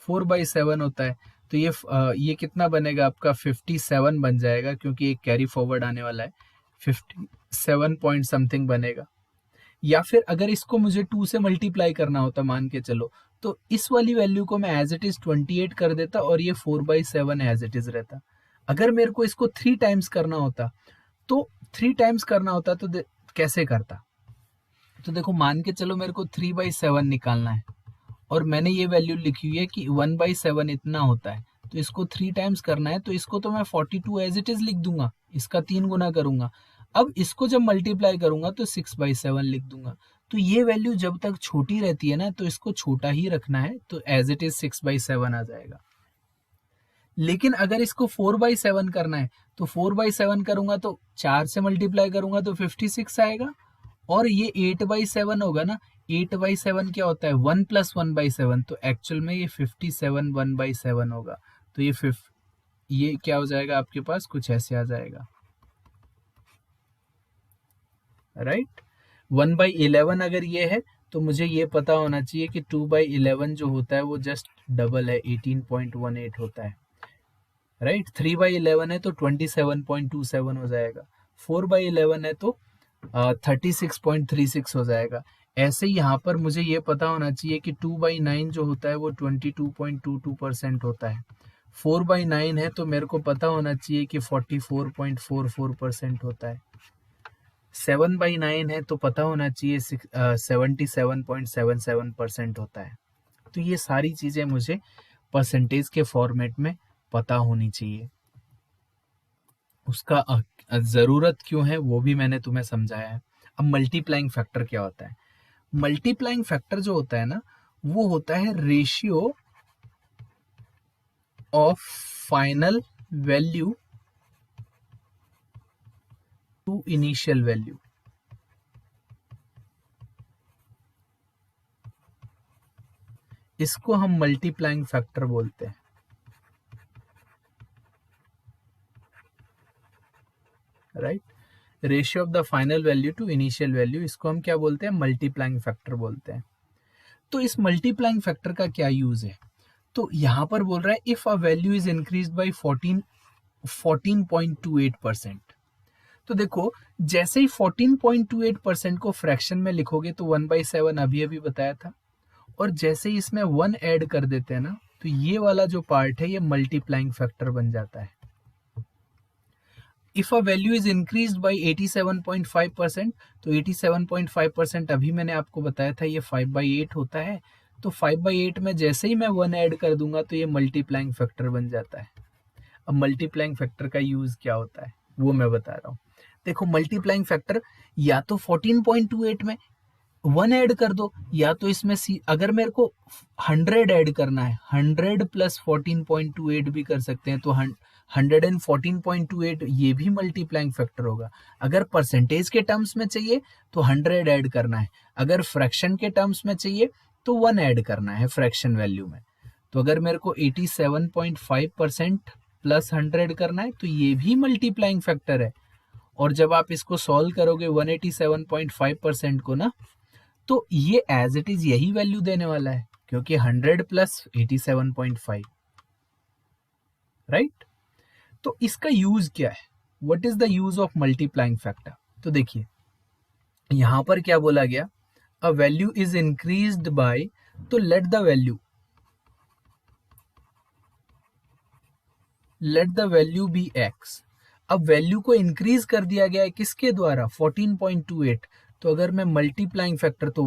4/7 होता है तो ये कितना बनेगा आपका, 57 बन जाएगा, क्योंकि एक कैरी फॉरवर्ड आने वाला है, 57 पॉइंट समथिंग बनेगा। या फिर अगर इसको मुझे 2 से मल्टीप्लाई करना होता मान के चलो, तो इस वाली वैल्यू को मैं एज इट इज 28 कर देता और ये 4/7 एज इट इज रहता। अगर मेरे को इसको 3 टाइम्स करना होता तो 3 टाइम्स करना होता तो कैसे करता, तो देखो मान के चलो मेरे को 3/7 निकालना है और मैंने ये वैल्यू लिखी हुई है कि 1/7 इतना होता है, तो इसको 3 टाइम्स करना है, तो इसको तो मैं 42 एज इट इज लिख दूंगा, इसका 3 गुना करूंगा। अब इसको जब मल्टीप्लाई करूंगा तो 6/7 लिख दूंगा। तो ये वैल्यू जब तक छोटी रहती है ना तो इसको छोटा ही रखना है, तो एज इट इज 6/7 आ जाएगा। लेकिन अगर इसको 4/7 करना है तो 4/7 करूंगा तो 4 से मल्टीप्लाई करूंगा तो 56 आएगा, और ये 8/7 होगा ना, 8/7 क्या होता है, 1 + 1/7, तो एक्चुअल में ये 57 1/7 होगा। तो ये क्या हो जाएगा आपके पास, कुछ ऐसे आ जाएगा, राइट। 1/11 अगर ये है तो मुझे ये पता होना चाहिए कि 2/11 जो होता है वो जस्ट डबल है, 18.18 होता है, राइट। 3/11 है तो 27.27 हो जाएगा, 4/11 है तो 36.36 हो जाएगा। ऐसे ही यहाँ पर मुझे ये पता होना चाहिए कि 2/9 जो होता है वो 22.22% होता है, 4/9 है तो मेरे को पता होना चाहिए कि 44.44% होता है, 7/9 है तो पता होना चाहिए 77.77% होता है। तो ये सारी चीजें मुझे परसेंटेज के फॉर्मेट में पता होनी चाहिए। उसका जरूरत क्यों है वो भी मैंने तुम्हें समझाया है। अब मल्टीप्लाइंग फैक्टर क्या होता है, मल्टीप्लाइंग फैक्टर जो होता है ना वो होता है ratio of final value to initial value. इसको हम मल्टीप्लाइंग फैक्टर बोलते हैं, right. Ratio of the final value to initial value, इसको हम क्या बोलते हैं, मल्टीप्लाइंग फैक्टर बोलते हैं। तो इस मल्टीप्लाइंग फैक्टर का क्या यूज है, तो यहाँ पर बोल रहा है if a value is increase by 14.28%। तो देखो जैसे ही 14.28% को फ्रैक्शन में लिखोगे तो 1/7 अभी अभी बताया था, और जैसे ही इसमें 1 ऐड कर देते हैं ना, तो ये वाला जो पार्ट है ये मल्टीप्लाइंग फैक्टर बन जाता है। If a value is increased bye 87.5%, तो 87.5% अभी मैंने आपको बताया था ये 5/8 होता है, तो 5/8 में जैसे ही मैं 1 ऐड कर दूंगा तो ये मल्टीप्लाइंग फैक्टर बन जाता है। अब मल्टीप्लाइंग फैक्टर का यूज क्या होता है वो मैं बता रहा हूँ। देखो मल्टीप्लाइंग फैक्टर या तो 14.28 में 1 ऐड कर दो, या तो इसमें अगर मेरे को 100 ऐड करना है, 100 प्लस 14.28 भी कर सकते हैं, तो 114.28 ये भी मल्टीप्लाइंग फैक्टर होगा। अगर परसेंटेज के टर्म्स में चाहिए तो 100 ऐड करना है, अगर फ्रैक्शन के टर्म्स में चाहिए तो 1 ऐड करना है फ्रैक्शन वैल्यू में। तो अगर मेरे को 87.5% प्लस 100 करना है तो ये भी मल्टीप्लाइंग फैक्टर है। और जब आप इसको सॉल्व करोगे 187.5% को ना, तो ये एज इट इज यही वैल्यू देने वाला है, क्योंकि 100 प्लस 87.5, राइट। तो इसका यूज क्या है, what is the use of multiplying factor. तो देखिए यहां पर क्या बोला गया, a value is increased by, तो let the value be x. अब वैल्यू को इंक्रीज कर दिया गया है किसके द्वारा, 14.28। तो अगर मैं मल्टीप्लाइंग फैक्टर, तो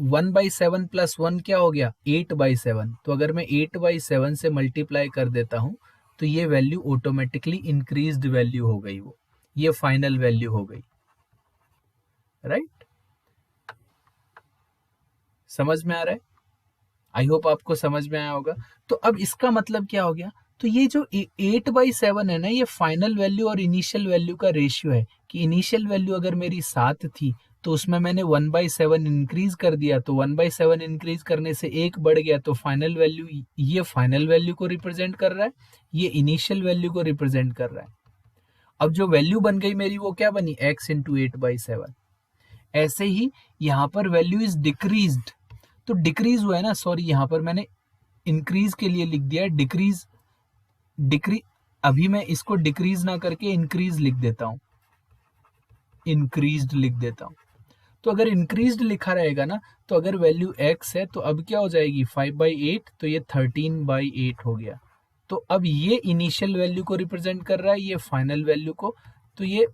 1/7 प्लस 1 क्या हो गया, 8/7। तो अगर मैं 8/7 से मल्टीप्लाई कर देता हूं तो ये वैल्यू ऑटोमेटिकली इंक्रीज्ड वैल्यू हो गई, वो ये फाइनल वैल्यू हो गई, राइट। समझ में आ रहा है, आई होप आपको समझ में आया होगा। तो अब इसका मतलब क्या हो गया, तो ये जो 8/7 है ना, ये फाइनल वैल्यू और इनिशियल वैल्यू का रेशियो है, कि इनिशियल वैल्यू अगर मेरी 7 थी तो उसमें मैंने 1/7 इंक्रीज कर दिया, तो 1/7 इंक्रीज करने से 1 बढ़ गया, तो फाइनल वैल्यू, ये फाइनल वैल्यू को रिप्रेजेंट कर रहा है, ये इनिशियल वैल्यू को रिप्रेजेंट कर रहा है। अब जो वैल्यू बन गई मेरी वो क्या बनी, x इंटू 8/7। ऐसे ही यहाँ पर वैल्यू इज डिक्रीज्ड, तो डिक्रीज हुआ है ना, सॉरी यहाँ पर मैंने इंक्रीज के लिए लिख दिया है डिक्रीज, अभी मैं इसको डिक्रीज ना करके इंक्रीज लिख देता हूं, इंक्रीज्ड लिख देता हूं। तो अगर इंक्रीज्ड लिखा रहेगा ना, तो अगर वैल्यू x है तो अब क्या हो जाएगी 5/8, तो ये 13/8 हो गया। तो अब ये इनिशियल वैल्यू को रिप्रेजेंट कर रहा है, ये फाइनल वैल्यू को, तो ये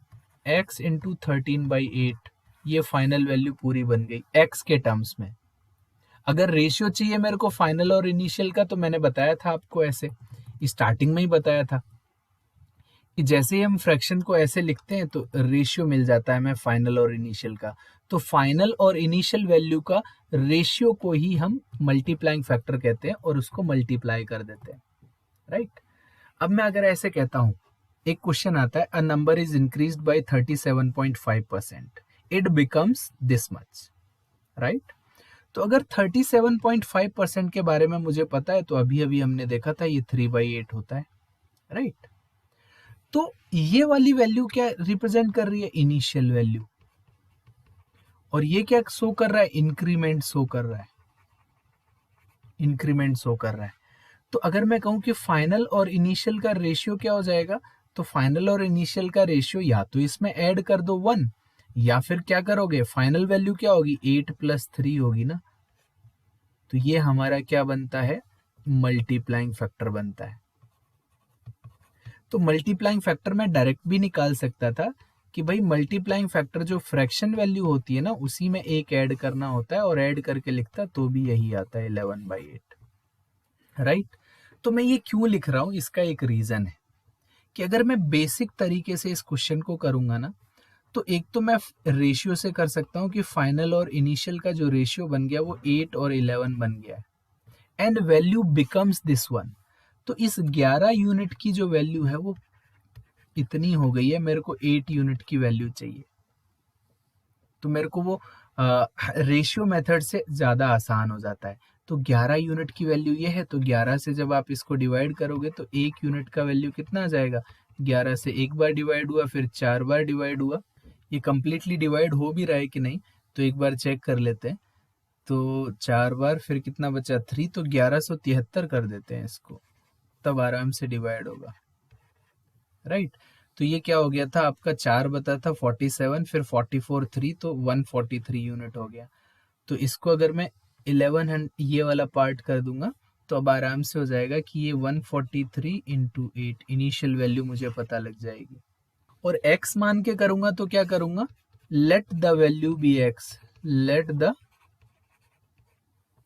x इंटू 13/8, ये फाइनल वैल्यू पूरी बन गई x के टर्म्स में। अगर रेशियो चाहिए मेरे को फाइनल और इनिशियल का, तो मैंने बताया था आपको, ऐसे स्टार्टिंग में ही बताया था कि जैसे ही हम फ्रैक्शन को ऐसे लिखते हैं तो रेशियो मिल जाता है हमें फाइनल और इनिशियल का। तो फाइनल और इनिशियल वैल्यू का रेशियो को ही हम मल्टीप्लाइंग फैक्टर कहते हैं और उसको मल्टीप्लाई कर देते हैं, राइट। अब मैं अगर ऐसे कहता हूं, एक क्वेश्चन आता है, a number is increased bye 37.5%, it becomes this much, right. तो अगर 37.5% के बारे में मुझे पता है, तो अभी अभी हमने देखा था ये 3/8 होता है, राइट। तो ये वाली वैल्यू क्या रिप्रेजेंट कर रही है, इनिशियल वैल्यू, और ये क्या शो कर रहा है, इंक्रीमेंट शो कर रहा है, इंक्रीमेंट शो कर रहा है। तो अगर मैं कहूं कि फाइनल और इनिशियल का रेशियो क्या हो जाएगा, तो फाइनल और इनिशियल का रेशियो या तो इसमें ऐड कर दो 1, या फिर क्या करोगे, फाइनल वैल्यू क्या होगी 8 + 3 होगी ना। तो ये हमारा क्या बनता है, मल्टीप्लाइंग फैक्टर बनता है। तो मल्टीप्लाइंग फैक्टर में डायरेक्ट भी निकाल सकता था कि भाई मल्टीप्लाइंग फैक्टर जो फ्रैक्शन वैल्यू होती है ना, उसी में एक ऐड करना होता है, और ऐड करके लिखता तो भी यही आता है 11/8, राइट। तो मैं ये क्यों लिख रहा हूं, इसका एक रीजन है कि अगर मैं बेसिक तरीके से इस क्वेश्चन को करूंगा ना, तो एक तो मैं रेशियो से कर सकता हूं कि फाइनल और इनिशियल का जो रेशियो बन गया वो 8 और 11 बन गया है, and value becomes this one. तो इस 11 यूनिट की जो वैल्यू है वो इतनी हो गई है, मेरे को 8 यूनिट की वैल्यू चाहिए। तो मेरे को वो रेशियो मेथड से ज़्यादा आसान हो जाता है। तो 11 यूनिट की वैल्यू ये है, तो 11 से जब आप इसको डिवाइड करोगे तो 1 यूनिट का वैल्यू कितना आ जाएगा, 11 से एक बार डिवाइड हुआ, फिर 4 बार डिवाइड हुआ। ये कंप्लीटली डिवाइड हो भी रहा है कि नहीं तो एक बार चेक कर लेते हैं। तो 4 बार, फिर कितना बचा 3, तो 1173 कर देते हैं इसको, तब आराम से डिवाइड होगा, राइट। तो ये क्या हो गया था आपका, 4 बता था 47, फिर 44 3, तो 143 यूनिट हो गया। तो इसको अगर मैं 1100 ये वाला पार्ट कर दूंगा तो अब आराम से हो जाएगा कि ये 143 इंटू 8 इनिशियल वैल्यू मुझे पता लग जाएगी। और x मान के करूंगा तो क्या करूंगा, let the value be x, let the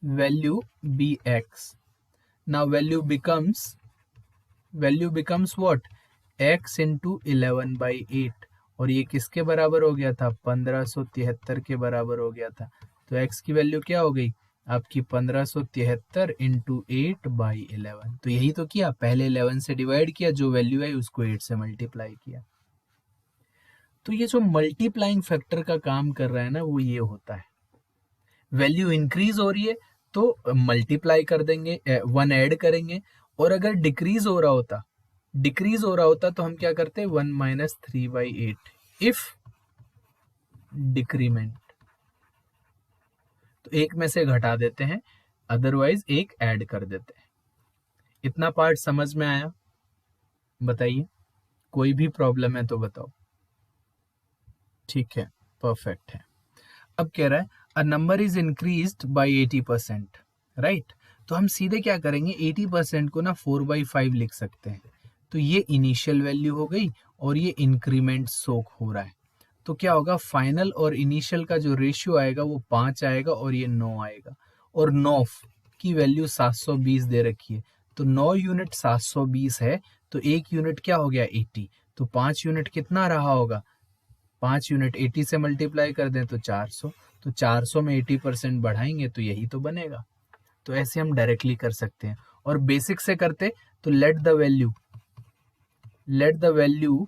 value be x। Now value becomes what, x into 11/8, और ये किसके बराबर हो गया था, 1573 के बराबर हो गया था। तो x की वैल्यू क्या हो गई आपकी, 1573 इंटू 8/11। तो यही तो किया, पहले 11 से डिवाइड किया, जो वैल्यू है उसको 8 से मल्टीप्लाई किया। तो ये जो मल्टीप्लाइंग फैक्टर का काम कर रहा है ना, वो ये होता है, वैल्यू इंक्रीज हो रही है तो मल्टीप्लाई कर देंगे, 1 ऐड करेंगे, और अगर डिक्रीज हो रहा होता तो हम क्या करते, 1 माइनस 3/8 इफ डिक्रीमेंट, तो एक में से घटा देते हैं, अदरवाइज एक ऐड कर देते हैं। इतना पार्ट समझ में आया, बताइए, कोई भी प्रॉब्लम है तो बताओ। ठीक है, परफेक्ट है। अब कह रहा है a number is increased bye 80%, right. तो हम सीधे क्या करेंगे, 80% को ना 4/5 लिख सकते हैं। तो ये इनिशियल वैल्यू हो गई और ये इंक्रीमेंट सोक हो रहा है। तो क्या होगा, फाइनल और इनिशियल का जो रेशियो आएगा वो 5 आएगा और ये 9 आएगा। और 9 की वैल्यू 720 दे रखी है, तो 9 यूनिट 720 है, तो एक यूनिट क्या हो गया 80, तो 5 यूनिट कितना रहा होगा, 5 यूनिट 80 से मल्टीप्लाई कर दें तो 400, तो 400 में 80% बढ़ाएंगे तो यही तो बनेगा। तो ऐसे हम डायरेक्टली कर सकते हैं। और बेसिक से करते तो let the value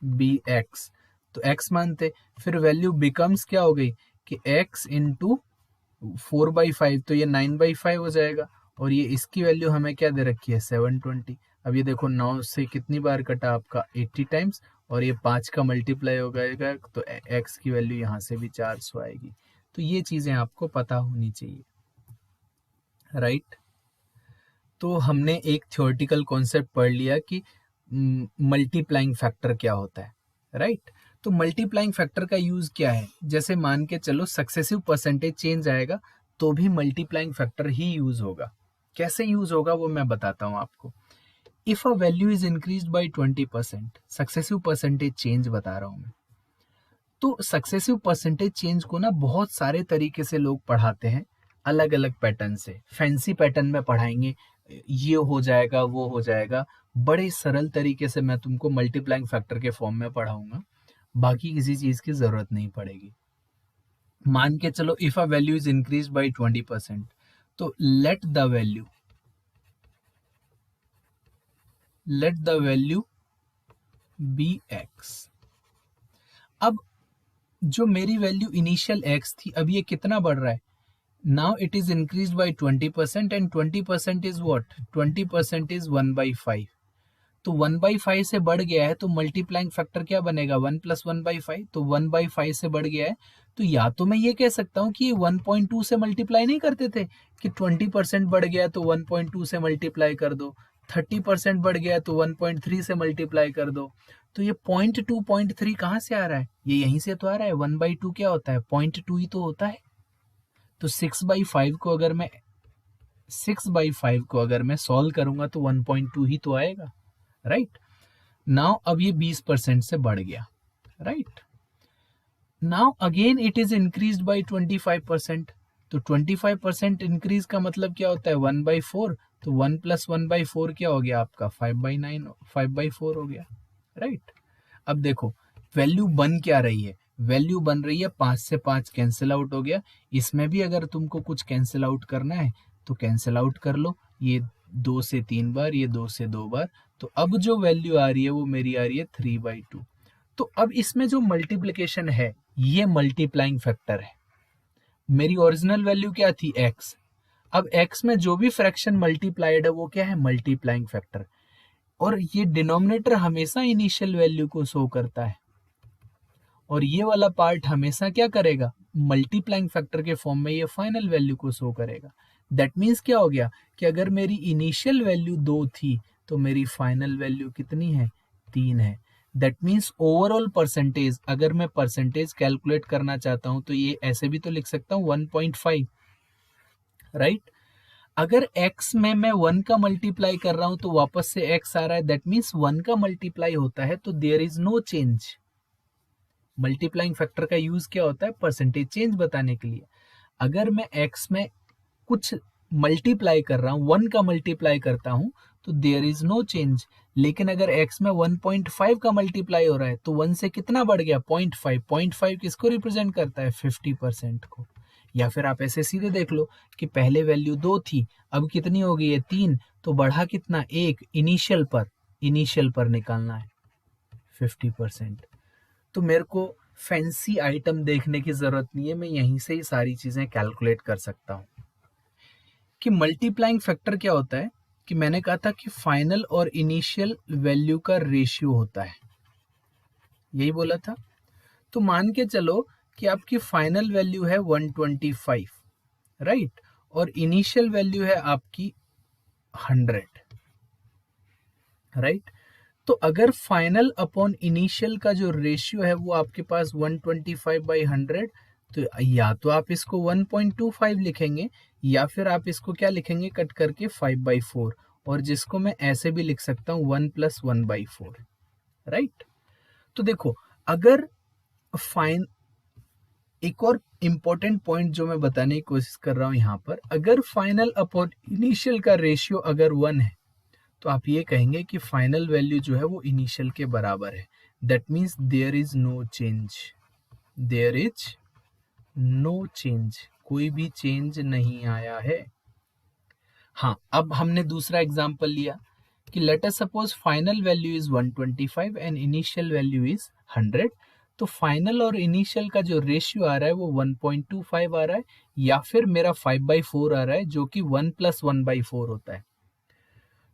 be x, तो x मानते, फिर वैल्यू बिकम्स क्या हो गई कि x इंटू 4/5, तो ये 9/5 हो जाएगा, और ये इसकी वैल्यू हमें क्या दे रखी है 720। अब ये देखो 9 से कितनी बार कटा आपका 80 टाइम्स, और ये 5 का मल्टीप्लाई हो जाएगा, तो x की वैल्यू यहाँ से भी 400 आएगी। तो ये चीजें आपको पता होनी चाहिए, राइट। तो हमने एक थ्योरेटिकल कॉन्सेप्ट पढ़ लिया कि मल्टीप्लाइंग फैक्टर क्या होता है, राइट। तो मल्टीप्लाइंग फैक्टर का यूज क्या है, जैसे मान के चलो सक्सेसिव परसेंटेज चेंज आएगा तो भी मल्टीप्लाइंग फैक्टर ही यूज होगा। कैसे यूज होगा वो मैं बताता हूं आपको। If a value is increased bye 20%, successive percentage change बता रहा हूं मैं। तो सक्सेसिव परसेंटेज चेंज को ना बहुत सारे तरीके से लोग पढ़ाते हैं, अलग अलग पैटर्न से। फैंसी पैटर्न में पढ़ाएंगे, ये हो जाएगा वो हो जाएगा। बड़े सरल तरीके से मैं तुमको मल्टीप्लाइंग फैक्टर के फॉर्म में पढ़ाऊंगा, बाकी किसी चीज की जरूरत नहीं पड़ेगी। मान के चलो if a value is increase by 20%, तो let the value be x. अब जो मेरी वैल्यू इनिशियल एक्स थी, अब ये कितना बढ़ रहा है, now it is increase by 20%, and 20% is what, 20% is 1/5। तो 1/5 से बढ़ गया है तो मल्टीप्लाइंग फैक्टर क्या बनेगा, 1 + 1/5, तो 1/5 से बढ़ गया है। तो या तो मैं ये कह सकता हूँ कि ये 1.2 से मल्टीप्लाई नहीं करते थे कि 20% बढ़ गया तो 1.2 से मल्टीप्लाई कर दो, 30% बढ़ गया तो 1.3 से मल्टीप्लाई कर दो। तो ये 0.2 0.3 कहाँ से आ रहा है, ये यहीं से तो आ रहा है। 1/2 क्या होता है, 0.2 ही तो होता है। तो 6/5 को अगर मैं सॉल्व करूंगा तो 1.2 ही तो आएगा, राइट। नाउ अब ये 20% से बढ़ गया, right. Now again it is increased bye 25%, तो 25% इंक्रीज का मतलब क्या होता है, 1/4, तो 1 + 1/4 क्या हो गया आपका 5/9, 5/4 हो गया, राइट। अब देखो वैल्यू बन क्या रही है, वैल्यू बन रही है 5 से 5 कैंसिल आउट हो गया। इसमें भी अगर तुमको कुछ कैंसिल आउट करना है तो कैंसिल आउट कर लो, ये 2 से 3 बार, ये 2 से 2 बार। तो अब जो वैल्यू आ रही है वो मेरी आ रही है 3/2। तो अब इसमें जो मल्टीप्लिकेशन है ये मल्टीप्लाइंग फैक्टर है। मेरी ओरिजिनल वैल्यू क्या थी x, अब x में जो भी फ्रैक्शन मल्टीप्लाइड है वो क्या है, मल्टीप्लाइंग फैक्टर। और ये डिनोमिनेटर हमेशा इनिशियल वैल्यू को शो करता है, और ये वाला पार्ट हमेशा क्या करेगा, मल्टीप्लाइंग फैक्टर के फॉर्म में ये फाइनल वैल्यू को शो करेगा। दैट मीन्स क्या हो गया कि अगर मेरी इनिशियल वैल्यू 2 थी तो मेरी फाइनल वैल्यू कितनी है, 3 है। दैट मीन्स ओवरऑल परसेंटेज, अगर मैं परसेंटेज कैलकुलेट करना चाहता हूं तो ये ऐसे भी तो लिख सकता हूं 1.5, राइट। अगर x में मैं 1 का मल्टीप्लाई कर रहा हूं तो वापस से x आ रहा है, दैट मीन्स 1 का मल्टीप्लाई होता है तो there is no change. Multiplying factor का यूज क्या होता है, परसेंटेज चेंज बताने के लिए। अगर मैं x में कुछ मल्टीप्लाई कर रहा हूं, 1 का मल्टीप्लाई करता हूं तो देयर इज नो चेंज। लेकिन अगर x में 1.5 का मल्टीप्लाई हो रहा है तो 1 से कितना बढ़ गया, 0.5। 0.5 किसको रिप्रेजेंट करता है, 50% को। या फिर आप ऐसे सीधे देख लो कि पहले वैल्यू 2 थी, अब कितनी हो गई है, 3, तो बढ़ा कितना, 1। इनिशियल पर निकालना है 50%। तो मेरे को फैंसी आइटम देखने की जरूरत नहीं है, मैं यहीं से ही सारी चीजें कैलकुलेट कर सकता हूं। कि मल्टीप्लाइंग फैक्टर क्या होता है, कि मैंने कहा था कि फाइनल और इनिशियल वैल्यू का रेशियो होता है, यही बोला था। तो मान के चलो कि आपकी फाइनल वैल्यू है 125, राइट, और इनिशियल वैल्यू है आपकी 100, राइट। तो अगर फाइनल अपॉन इनिशियल का जो रेशियो है वो आपके पास 125/100, तो या तो आप इसको 1.25 लिखेंगे या फिर आप इसको क्या लिखेंगे, कट करके 5/4, और जिसको मैं ऐसे भी लिख सकता हूँ 1 + 1/4, राइट। तो देखो, अगर फाइन एक और इंपॉर्टेंट पॉइंट जो मैं बताने की कोशिश कर रहा हूं यहाँ पर, अगर फाइनल अपॉन इनिशियल का रेशियो अगर 1 है तो आप ये कहेंगे कि फाइनल वैल्यू जो है वो इनिशियल के बराबर है। That means there is no change, there is no change, कोई भी चेंज नहीं आया है। हाँ, अब हमने दूसरा एग्जांपल लिया कि let us suppose final value is 125 and initial value is 100। तो फाइनल और इनिशियल का जो रेशियो आ रहा है वो 1.25 आ रहा है, या फिर मेरा 5/4 आ रहा है, जो कि 1 + 1/4 होता है।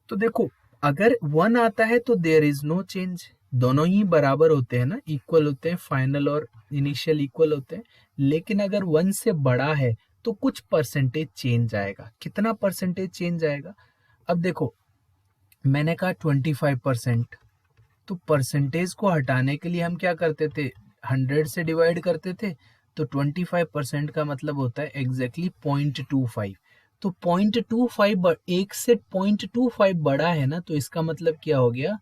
तो देखो, अगर 1 आता है तो देयर इज नो चेंज, दोनों ही बराबर होते हैं ना, इक्वल होते हैं, फाइनल और इनिशियल इक्वल होते हैं। लेकिन अगर 1 से बड़ा है तो कुछ परसेंटेज चेंज आएगा। कितना परसेंटेज चेंज आएगा, अब देखो, मैंने कहा 25%, तो परसेंटेज को हटाने के लिए हम क्या करते थे, 100 से डिवाइड करते थे। तो 25% का मतलब होता है एग्जैक्टली 0.25। तो 0.25 एक से 0.25 बड़ा है ना, तो इसका मतलब क्या हो गया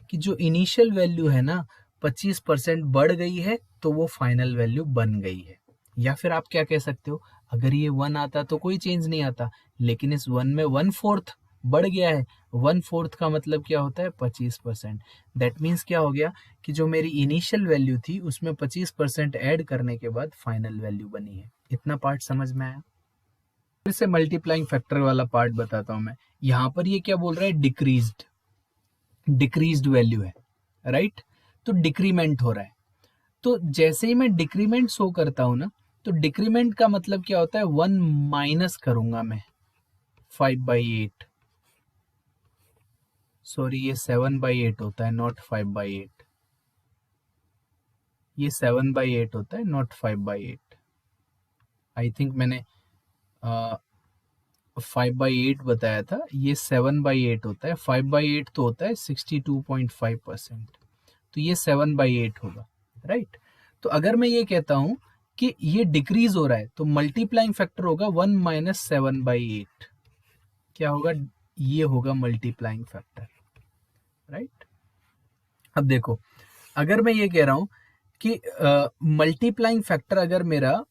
कि जो इनिशियल वैल्यू है ना 25% बढ़ गई है, तो वो फाइनल वैल्यू बन गई है। या फिर आप क्या कह सकते हो, अगर ये 1 आता तो कोई चेंज नहीं आता, लेकिन इस 1 में 1/4 बढ़ गया है। 1/4 का मतलब क्या होता है, 25%। दैट मीन्स क्या हो गया कि जो मेरी इनिशियल वैल्यू थी उसमें 25% ऐड करने के बाद फाइनल वैल्यू बनी है। इतना पार्ट समझ में आया। फिर से मल्टीप्लाइंग फैक्टर वाला पार्ट बताता हूं मैं। यहां पर ये क्या बोल रहा है, डिक्रीज्ड वैल्यू है, राइट। तो डिक्रीमेंट हो रहा है। तो जैसे ही मैं डिक्रीमेंट शो करता हूं ना, तो डिक्रीमेंट का मतलब क्या होता है, 1 माइनस करूंगा मैं 5/8, सॉरी ये 7/8 होता है, नॉट 5/8। ये 7/8 होता है, नॉट 5/8। आई थिंक मैंने 5/8 बताया था, ये 7/8 होता है। 5/8 तो होता है 62.5%, तो ये 7/8 होगा, राइट। तो अगर मैं ये कहता हूं कि ये डिक्रीज हो रहा है तो मल्टीप्लाइंग फैक्टर होगा 1 - 7/8। क्या होगा, ये होगा मल्टीप्लाइंग फैक्टर, राइट। अब देखो, अगर मैं ये कह रहा हूं कि मल्टीप्लाइंग फैक्टर अगर मेरा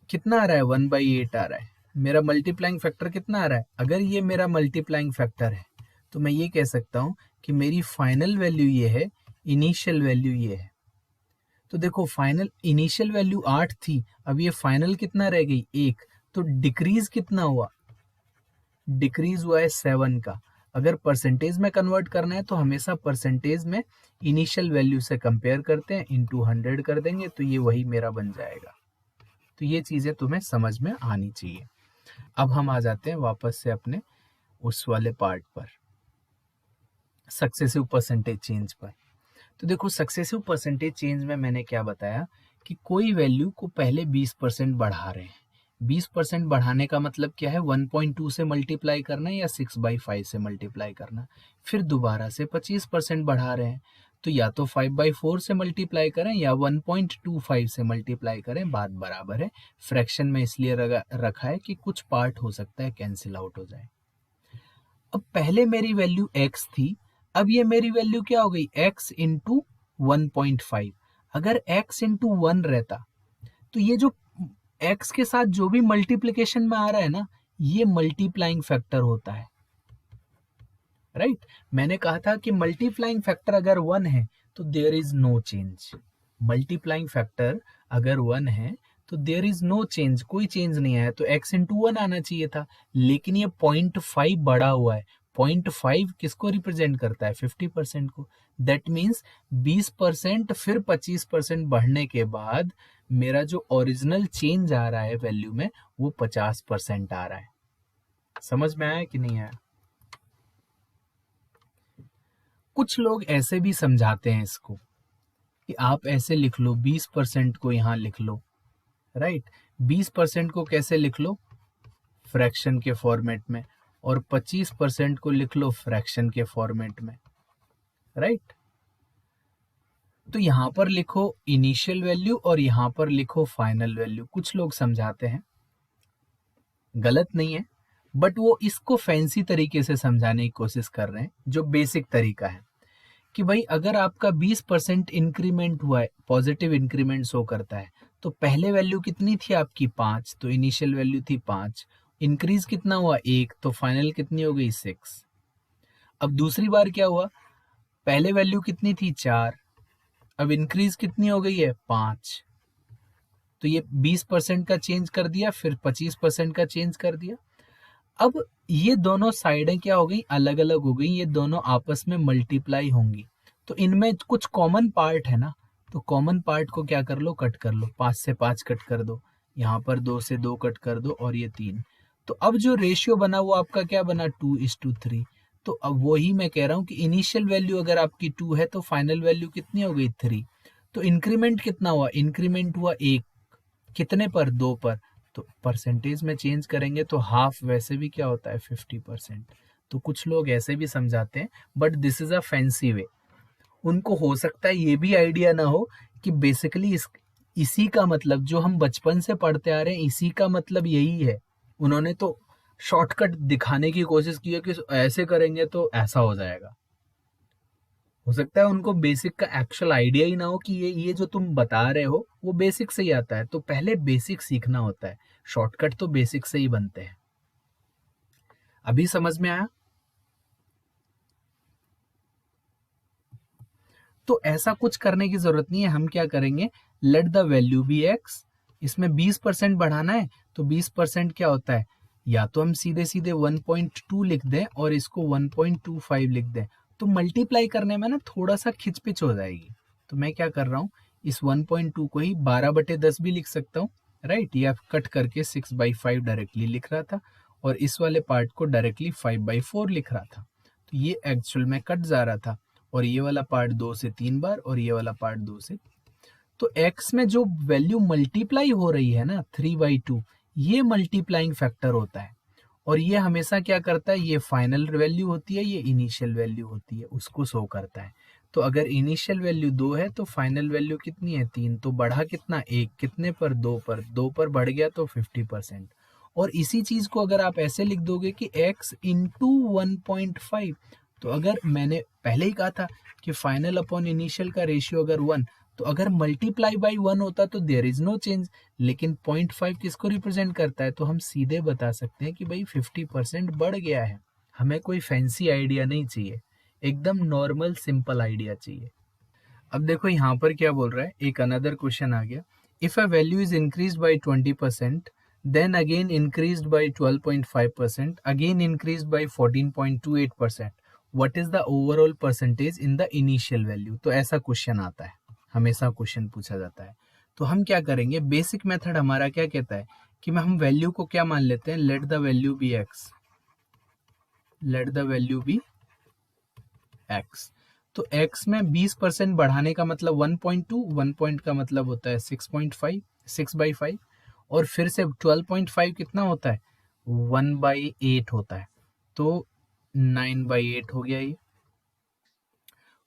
कितना आ रहा है, 1/8 आ रहा है, मेरा मल्टीप्लाइंग फैक्टर कितना आ रहा है, अगर ये मेरा मल्टीप्लाइंग फैक्टर है तो मैं ये कह सकता हूं कि मेरी फाइनल वैल्यू ये है, इनिशियल वैल्यू ये है। तो देखो, फाइनल इनिशियल वैल्यू 8 थी, अब ये फाइनल कितना रह गई, 1। तो डिक्रीज कितना हुआ, डिक्रीज हुआ है 7 का। अगर परसेंटेज में कन्वर्ट करना है तो हमेशा परसेंटेज में इनिशियल वैल्यू से कंपेयर करते हैं, इनटू 100 कर देंगे, तो ये वही मेरा बन जाएगा। तो ये चीजें तुम्हें समझ में आनी चाहिए। अब हम आ जाते हैं वापस से अपने उस वाले पार्ट पर। सक्सेसिव परसेंटेज चेंज पर। तो देखो सक्सेसिव परसेंटेज चेंज में मैंने क्या बताया कि कोई वैल्यू को पहले 20% बढ़ा रहे हैं। 20% बढ़ाने का मतलब क्या है, 1.2 से मल्टीप्लाई करना या 6/5 से मल्टीप्लाई करना। फिर दोबारा से 25% बढ़ा रहे हैं, तो या तो 5/4 से मल्टीप्लाई करें या 1.25 से मल्टीप्लाई करें, बात बराबर है। फ्रैक्शन में इसलिए रखा है कि कुछ पार्ट हो सकता है कैंसिल आउट हो जाए। अब पहले मेरी वैल्यू x थी, अब ये मेरी वैल्यू क्या हो गई, x इंटू 1.5। अगर x इंटू 1 रहता तो ये जो x के साथ जो भी मल्टीप्लिकेशन में आ रहा है ना, ये मल्टीप्लाइंग फैक्टर होता है, राइट। मैंने कहा था कि मल्टीप्लाइंग फैक्टर अगर 1 है तो there is no change. Multiplying factor अगर 1 है तो देयर इज नो चेंज, कोई चेंज नहीं आया, तो x इंटू 1 आना चाहिए था, लेकिन ये 0.5 बढ़ा हुआ है। 0.5 किसको रिप्रेजेंट करता है, 50% को। दैट मीन्स 20% फिर 25% बढ़ने के बाद मेरा जो ओरिजिनल चेंज आ रहा है वैल्यू में, वो 50% आ रहा है। समझ में आया कि नहीं आया? कुछ लोग ऐसे भी समझाते हैं इसको कि आप ऐसे लिख लो, 20% को यहां लिख लो, राइट। 20% को कैसे लिख लो, फ्रैक्शन के फॉर्मेट में, और 25% को लिख लो फ्रैक्शन के फॉर्मेट में, राइट। तो यहां पर लिखो इनिशियल वैल्यू और यहां पर लिखो फाइनल वैल्यू। कुछ लोग समझाते हैं, गलत नहीं है, बट वो इसको फैंसी तरीके से समझाने की कोशिश कर रहे हैं, जो बेसिक तरीका है कि भाई अगर आपका 20% इंक्रीमेंट हुआ है, पॉजिटिव इंक्रीमेंट शो करता है, तो पहले वैल्यू कितनी थी आपकी 5, तो इनिशियल वैल्यू थी 5, इंक्रीज कितना हुआ 1, तो फाइनल कितनी हो गई 6। अब दूसरी बार क्या हुआ, पहले वैल्यू कितनी थी 4, अब इंक्रीज कितनी हो गई है 5, तो ये 20% का चेंज कर दिया, फिर 25% का चेंज कर दिया। अब ये दोनों साइडें क्या हो गई, अलग अलग हो गई, ये दोनों आपस में मल्टीप्लाई होंगी, तो इनमें कुछ कॉमन पार्ट है ना, तो कॉमन पार्ट को क्या कर लो, कट कर लो। 5 से 5 कट कर दो, यहाँ पर 2 से 2 कट कर दो, और ये 3। तो अब जो रेशियो बना वो आपका क्या बना, 2:3। तो अब वही मैं कह रहा हूँ कि इनिशियल वैल्यू अगर आपकी 2 है तो फाइनल वैल्यू कितनी हो गई 3। तो इंक्रीमेंट कितना हुआ, इंक्रीमेंट हुआ 1, कितने पर, 2 पर। तो परसेंटेज में चेंज करेंगे तो हाफ वैसे भी क्या होता है 50%। तो कुछ लोग ऐसे भी समझाते हैं, but this is a fancy way. उनको हो सकता है ये भी आइडिया ना हो कि बेसिकली इसी का मतलब जो हम बचपन से पढ़ते आ रहे हैं, इसी का मतलब यही है। उन्होंने तो शॉर्टकट दिखाने की कोशिश की है कि ऐसे करेंगे तो ऐसा हो जाएगा। हो सकता है उनको बेसिक का एक्चुअल आइडिया ही ना हो कि ये जो तुम बता रहे हो वो बेसिक से ही आता है। तो पहले बेसिक सीखना होता है, शॉर्टकट तो बेसिक से ही बनते हैं। अभी समझ में आया? तो ऐसा कुछ करने की जरूरत नहीं है। हम क्या करेंगे, let the value be x. इसमें 20% बढ़ाना है, तो 20% क्या होता है, या तो हम सीधे सीधे 1.2 लिख दें और इसको 1.25 लिख दें, तो मल्टीप्लाई करने में ना थोड़ा सा खिचपिच हो जाएगी। तो मैं क्या कर रहा हूँ, इस 1.2 को ही 12/10 भी लिख सकता हूँ, राइट। या कट करके 6/5 डायरेक्टली लिख रहा था, और इस वाले पार्ट को डायरेक्टली 5/4 लिख रहा था। तो ये एक्चुअल में कट जा रहा था, और ये वाला पार्ट 2 से 3 बार, और ये वाला पार्ट 2 से। तो x में जो वैल्यू मल्टीप्लाई हो रही है ना 3/2, ये मल्टीप्लाइंग फैक्टर होता है। और ये हमेशा क्या करता है, ये फाइनल वैल्यू होती है, ये इनिशियल वैल्यू होती है, उसको शो करता है। तो अगर इनिशियल वैल्यू 2 है तो फाइनल वैल्यू कितनी है 3, तो बढ़ा कितना 1, कितने पर 2 पर, 2 पर बढ़ गया तो 50%। और इसी चीज को अगर आप ऐसे लिख दोगे कि x इंटू 1.5, तो अगर मैंने पहले ही कहा था कि फाइनल अपॉन इनिशियल का रेशियो अगर 1, तो अगर मल्टीप्लाई बाई 1 होता तो देयर इज नो चेंज। लेकिन 0.5 किसको रिप्रेजेंट करता है, तो हम सीधे बता सकते हैं कि भाई 50% बढ़ गया है। हमें कोई फैंसी आइडिया नहीं चाहिए, एकदम नॉर्मल सिंपल आइडिया चाहिए। अब देखो यहाँ पर क्या बोल रहा है, एक अनदर क्वेश्चन आ गया। If a value is increased bye 20%, then again increased by 12.5%, again increased by 14.28%, what is the overall percentage in the initial value? तो ऐसा क्वेश्चन आता है, हमेशा क्वेश्चन पूछा जाता है। तो हम क्या करेंगे, बेसिक मेथड हमारा क्या कहता है कि हम वैल्यू को क्या मान लेते हैं, let the value be x, let the value be x। तो x में 20% बढ़ाने का मतलब 1.2, 1 पॉइंट का मतलब होता है 6.5, 6/5, और फिर से 12.5 कितना होता है, 1/8 होता है, तो 9/8 हो गया ये।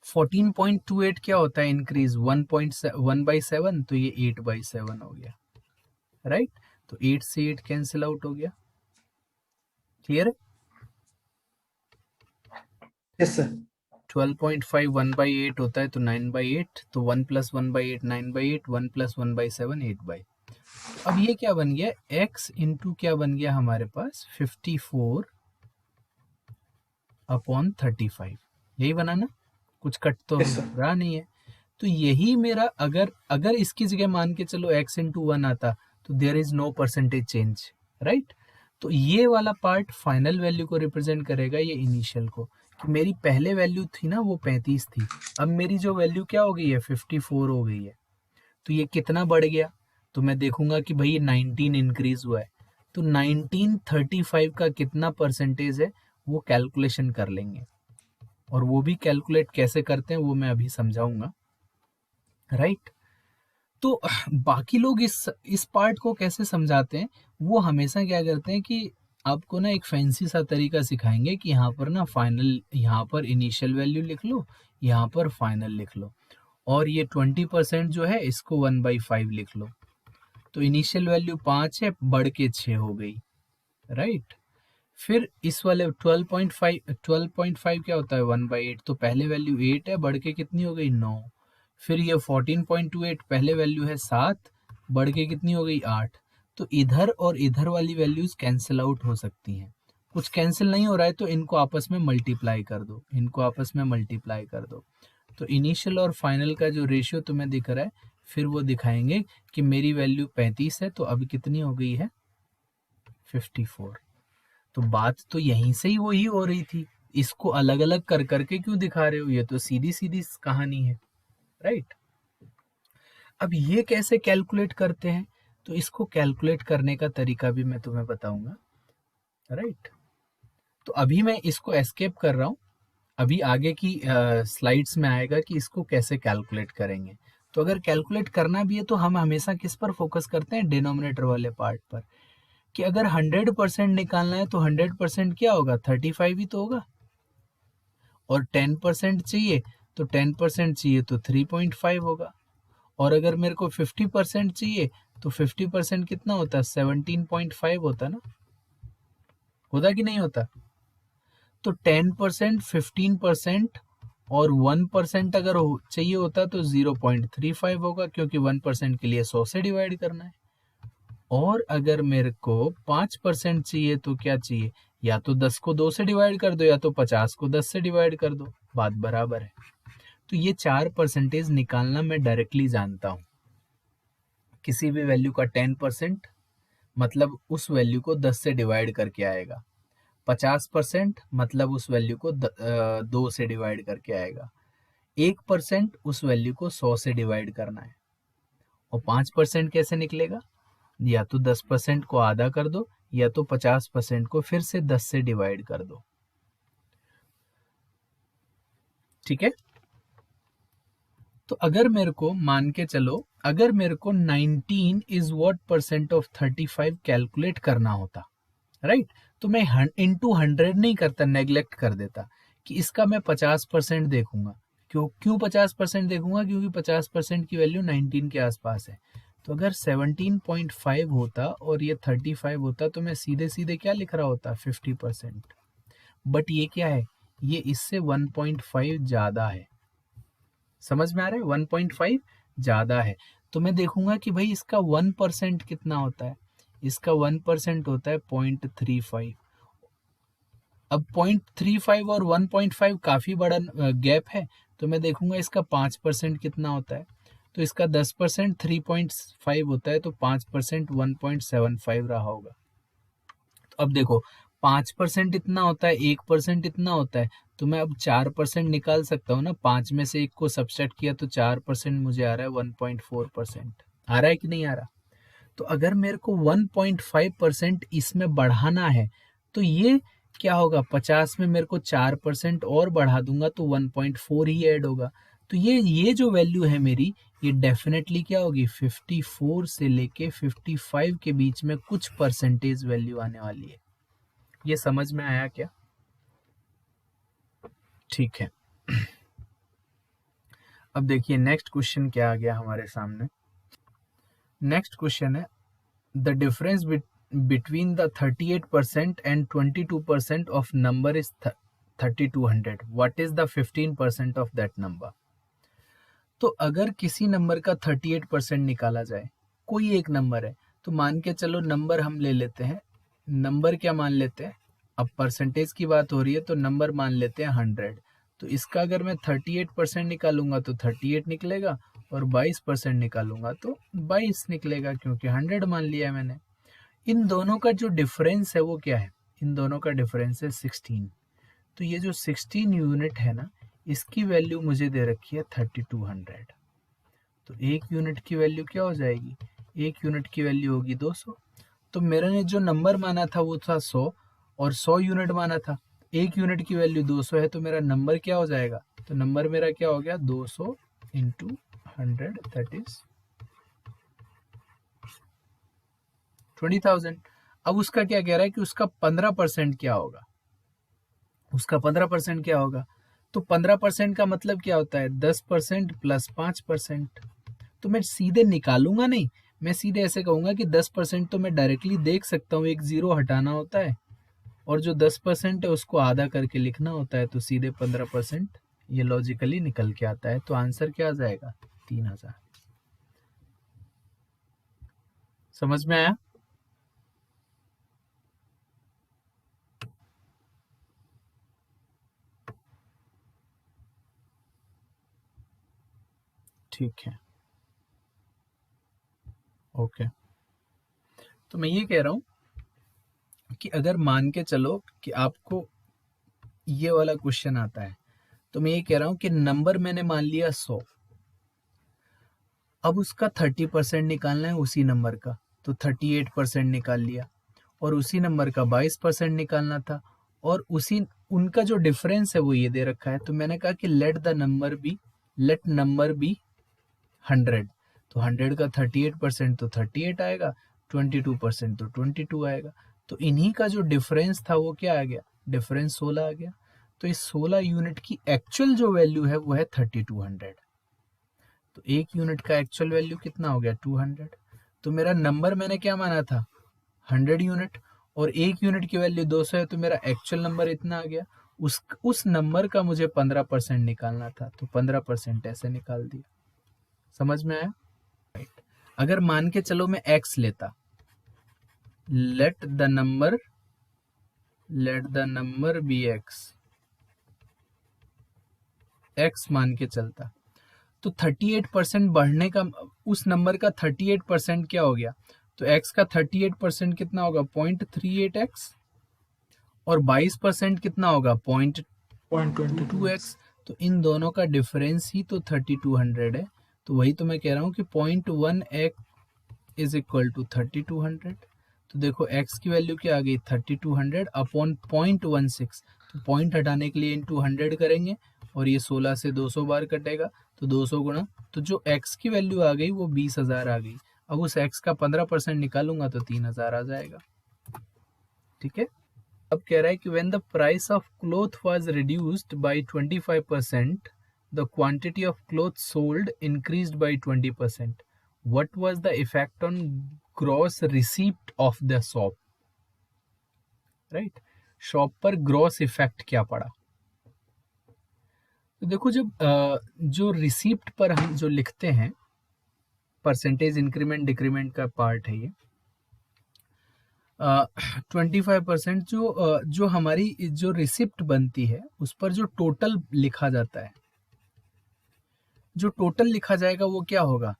14.28 क्या होता है इंक्रीज, 1/7, तो ये 8/7 हो गया, राइट। तो 8 से 8 कैंसिल आउट हो गया, क्लियर है। Yes sir. 12.5 1/8 होता है, तो 9/8, तो 1 + 1/8 9/8, 1 + 1/7 8/। अब ये क्या बन गया, x इंटू क्या बन गया हमारे पास, 54/35, यही बना ना, कुछ कट तो यस सर। रहा नहीं है। तो यही मेरा, अगर इसकी जगह मान के चलो x इंटू 1 आता, तो there is no percentage change, right. तो ये वाला पार्ट फाइनल वैल्यू को रिप्रेजेंट करेगा, ये इनिशियल को, कि मेरी पहले वैल्यू थी ना वो 35 थी, अब मेरी जो वैल्यू क्या हो गई है, 54 हो गई है। तो ये कितना बढ़ गया, तो मैं देखूंगा कि भाई 19 इंक्रीज हुआ है, तो 1935 का कितना परसेंटेज है वो कैलकुलेशन कर लेंगे, और वो भी कैलकुलेट कैसे करते हैं वो मैं अभी समझाऊंगा, राइट। तो बाकी लोग इस पार्ट को कैसे समझाते हैं, वो हमेशा क्या करते हैं कि आपको ना एक फैंसी सा तरीका सिखाएंगे कि यहाँ पर ना फाइनल, यहाँ पर इनिशियल वैल्यू लिख लो, यहाँ पर फाइनल लिख लो, और ये 20% जो है इसको 1/5 लिख लो, तो इनिशियल वैल्यू 5 है, बढ़ के 6 हो गई, राइट। फिर इस वाले 12.5 क्या होता है, 1/8, तो पहले वैल्यू 8 है, बढ़ के कितनी हो गई, 9। फिर ये 14.28, पहले वैल्यू है 7, बढ़ के कितनी हो गई, 8। तो इधर और इधर वाली वैल्यूज कैंसिल आउट हो सकती हैं, कुछ कैंसिल नहीं हो रहा है तो इनको आपस में मल्टीप्लाई कर दो, इनको आपस में मल्टीप्लाई कर दो। तो इनिशियल और फाइनल का जो रेशियो तुम्हें दिख रहा है, फिर वो दिखाएंगे कि मेरी वैल्यू 35 है, तो अभी कितनी हो गई है, 54। तो बात तो यहीं से ही वही हो रही थी, इसको अलग अलग कर करके क्यों दिखा रहे हो, ये तो सीधी सीधी कहानी है, राइट। अब ये कैसे कैलकुलेट करते हैं, तो इसको कैलकुलेट करने का तरीका भी मैं तुम्हें बताऊंगा, राइट। तो अभी मैं इसको एस्केप कर रहा हूं, अभी आगे की स्लाइड्स में आएगा कि इसको कैसे कैलकुलेट करेंगे। तो अगर कैलकुलेट करना भी है तो हम हमेशा किस पर फोकस करते हैं, डिनोमिनेटर वाले पार्ट पर, कि अगर 100% निकालना है तो 100% क्या होगा, 35 ही तो होगा, और 10% चाहिए तो 10% चाहिए तो 3.5 होगा, और अगर मेरे को 50% चाहिए तो 50% कितना होता है, 17.5 होता ना, होता कि नहीं होता। तो 10%, 15% और 1% अगर चाहिए होता तो 0.35 होगा, क्योंकि 1% के लिए 100 से डिवाइड करना है। और अगर मेरे को 5% चाहिए तो क्या चाहिए, या तो 10 को 2 से डिवाइड कर दो, या तो 50 को 10 से डिवाइड कर दो, बात बराबर है। तो ये 4% निकालना मैं डायरेक्टली जानता हूं, किसी भी वैल्यू का 10% मतलब उस वैल्यू को 10 से डिवाइड करके आएगा, 50% मतलब उस वैल्यू को 2 से डिवाइड करके आएगा, 1% उस वैल्यू को 100 से डिवाइड करना है, और 5% कैसे निकलेगा, या तो 10% को आधा कर दो, या तो 50% को फिर से 10 से डिवाइड कर दो, ठीक है। तो अगर मेरे को मान के चलो, अगर मेरे को 19 is what percent of 35 calculate करना होता, राइट, तो मैं इंटू 100 नहीं करता, नेग्लेक्ट कर देता, कि इसका मैं 50% देखूंगा। क्यों 50% देखूंगा, क्योंकि 50% की वैल्यू 19 के आसपास है। तो अगर 17.5 होता और ये 35 होता, तो मैं सीधे सीधे क्या लिख रहा होता, 50%। बट ये क्या है, ये इससे 1.5 ज्यादा है, समझ में आ रहा है, 1.5 ज्यादा है। तो मैं देखूंगा कि भाई इसका 1% कितना होता है, इसका 1% होता है 0.35। अब 0.35 और 1.5 काफी बड़ा गैप है, तो मैं देखूंगा इसका 5% कितना होता है, तो इसका 10% 3.5 होता है, तो 5% 1.75 रहा होगा। तो अब देखो 5% इतना होता है, 1% इतना होता है, तो मैं अब 4% निकाल सकता हूँ ना, 5 में से 1 को सब्सट्रैक्ट किया तो 4% मुझे आ रहा है, 1.4% आ रहा है कि नहीं आ रहा। तो अगर मेरे को 1.5% इसमें बढ़ाना है, तो ये क्या होगा, 50 में मेरे को 4% और बढ़ा दूंगा तो 1.4 ही ऐड होगा। तो ये जो वैल्यू है मेरी, ये डेफिनेटली क्या होगी, 54 से लेके 55 के बीच में कुछ परसेंटेज वैल्यू आने वाली है। ये समझ में आया क्या? ठीक है। अब देखिए नेक्स्ट क्वेश्चन क्या आ गया हमारे सामने। नेक्स्ट क्वेश्चन है, the difference between the 38% and 22% of number is 3200. What is the 15% of that number? तो अगर किसी नंबर का 38% निकाला जाए, कोई एक नंबर है, तो मान के चलो नंबर हम ले लेते हैं, नंबर क्या मान लेते हैं, अब परसेंटेज की बात हो रही है तो नंबर मान लेते हैं 100। तो इसका अगर मैं 38% निकालूंगा तो 38 निकलेगा, और 22% निकालूंगा तो 22 निकलेगा, क्योंकि 100 मान लिया है मैंने। इन दोनों का जो डिफरेंस है वो क्या है, इन दोनों का डिफरेंस है 16। तो ये जो 16 यूनिट है ना, इसकी वैल्यू मुझे दे रखी है 3200। तो एक यूनिट की वैल्यू क्या हो जाएगी, एक यूनिट की वैल्यू होगी 200। तो मेरे ने जो नंबर माना था वो था 100, और 100 यूनिट माना था, एक यूनिट की वैल्यू 200 है, तो मेरा नंबर क्या हो जाएगा, तो नंबर मेरा क्या हो गया, 200 इंटू 100, दैट इज 20,000। अब उसका क्या कह रहा है कि उसका 15% क्या होगा, उसका 15% क्या होगा, तो 15% का मतलब क्या होता है, 10% प्लस 5%। तो मैं सीधे निकालूंगा नहीं, मैं सीधे ऐसे कहूंगा कि 10% तो मैं डायरेक्टली देख सकता हूँ, एक जीरो हटाना होता है, और जो 10% है उसको आधा करके लिखना होता है, तो सीधे 15% ये लॉजिकली निकल के आता है। तो आंसर क्या आ जाएगा, 3000। समझ में आया? ठीक है, ओके। तो मैं ये कह रहा हूं कि अगर मान के चलो कि आपको ये वाला क्वेश्चन आता है, तो मैं ये कह रहा हूं कि नंबर मैंने मान लिया 100, अब उसका 30% निकालना है उसी नंबर का, तो 38% निकाल लिया, और उसी नंबर का 22% निकालना था, और उसी उनका जो डिफरेंस है वो ये दे रखा है। तो मैंने कहा कि लेट नंबर बी 100। तो 100 का 38% तो 38 आएगा, 22% तो 22 आएगा। तो इन्हीं का जो डिफरेंस था वो क्या आ गया, डिफरेंस 16 आ गया। तो इस 16 यूनिट की एक्चुअल जो वैल्यू है वो है 3200। तो एक यूनिट का एक्चुअल वैल्यू कितना हो गया, 200। तो मेरा नंबर मैंने क्या माना था, 100 यूनिट, और एक यूनिट की वैल्यू 200 है, तो मेरा एक्चुअल नंबर इतना आ गया। उस नंबर का मुझे 15% निकालना था, तो 15% ऐसे निकाल दिया। समझ में आया? राइट। अगर मान के चलो मैं x लेता, let the number be x मान के चलता, तो 38% बढ़ने का, उस नंबर का 38% क्या हो गया, तो x का 38% कितना होगा, 0.38x, और 22% कितना होगा, 0.22x। तो इन दोनों का डिफरेंस ही तो 3200 है। तो वही तो मैं कह रहा हूँ कि 0.1x इज इक्वल टू 3200। तो देखो x की वैल्यू क्या आ गई, 3200 अपॉन 0.16। तो पॉइंट हटाने के लिए इंटू 100 करेंगे, और ये 16 से 200 बार कटेगा, तो 200 गुणा, तो जो x की वैल्यू आ गई वो 20,000 आ गई। अब उस x का 15% निकालूंगा तो 3000 आ जाएगा। ठीक है। अब कह रहा है कि when the price of cloth was reduced by 25%, the quantity of cloth sold increased by 20%. What was the effect on gross receipt of the shop? Right? Shop पर ग्रॉस इफेक्ट क्या पड़ा? तो देखो, जब जो रिसीप्ट पर हम जो लिखते हैं, परसेंटेज इंक्रीमेंट डिक्रीमेंट का पार्ट है ये, 25% जो हमारी जो रिसिप्ट बनती है उस पर जो टोटल लिखा जाता है, जो टोटल लिखा जाएगा वो क्या होगा,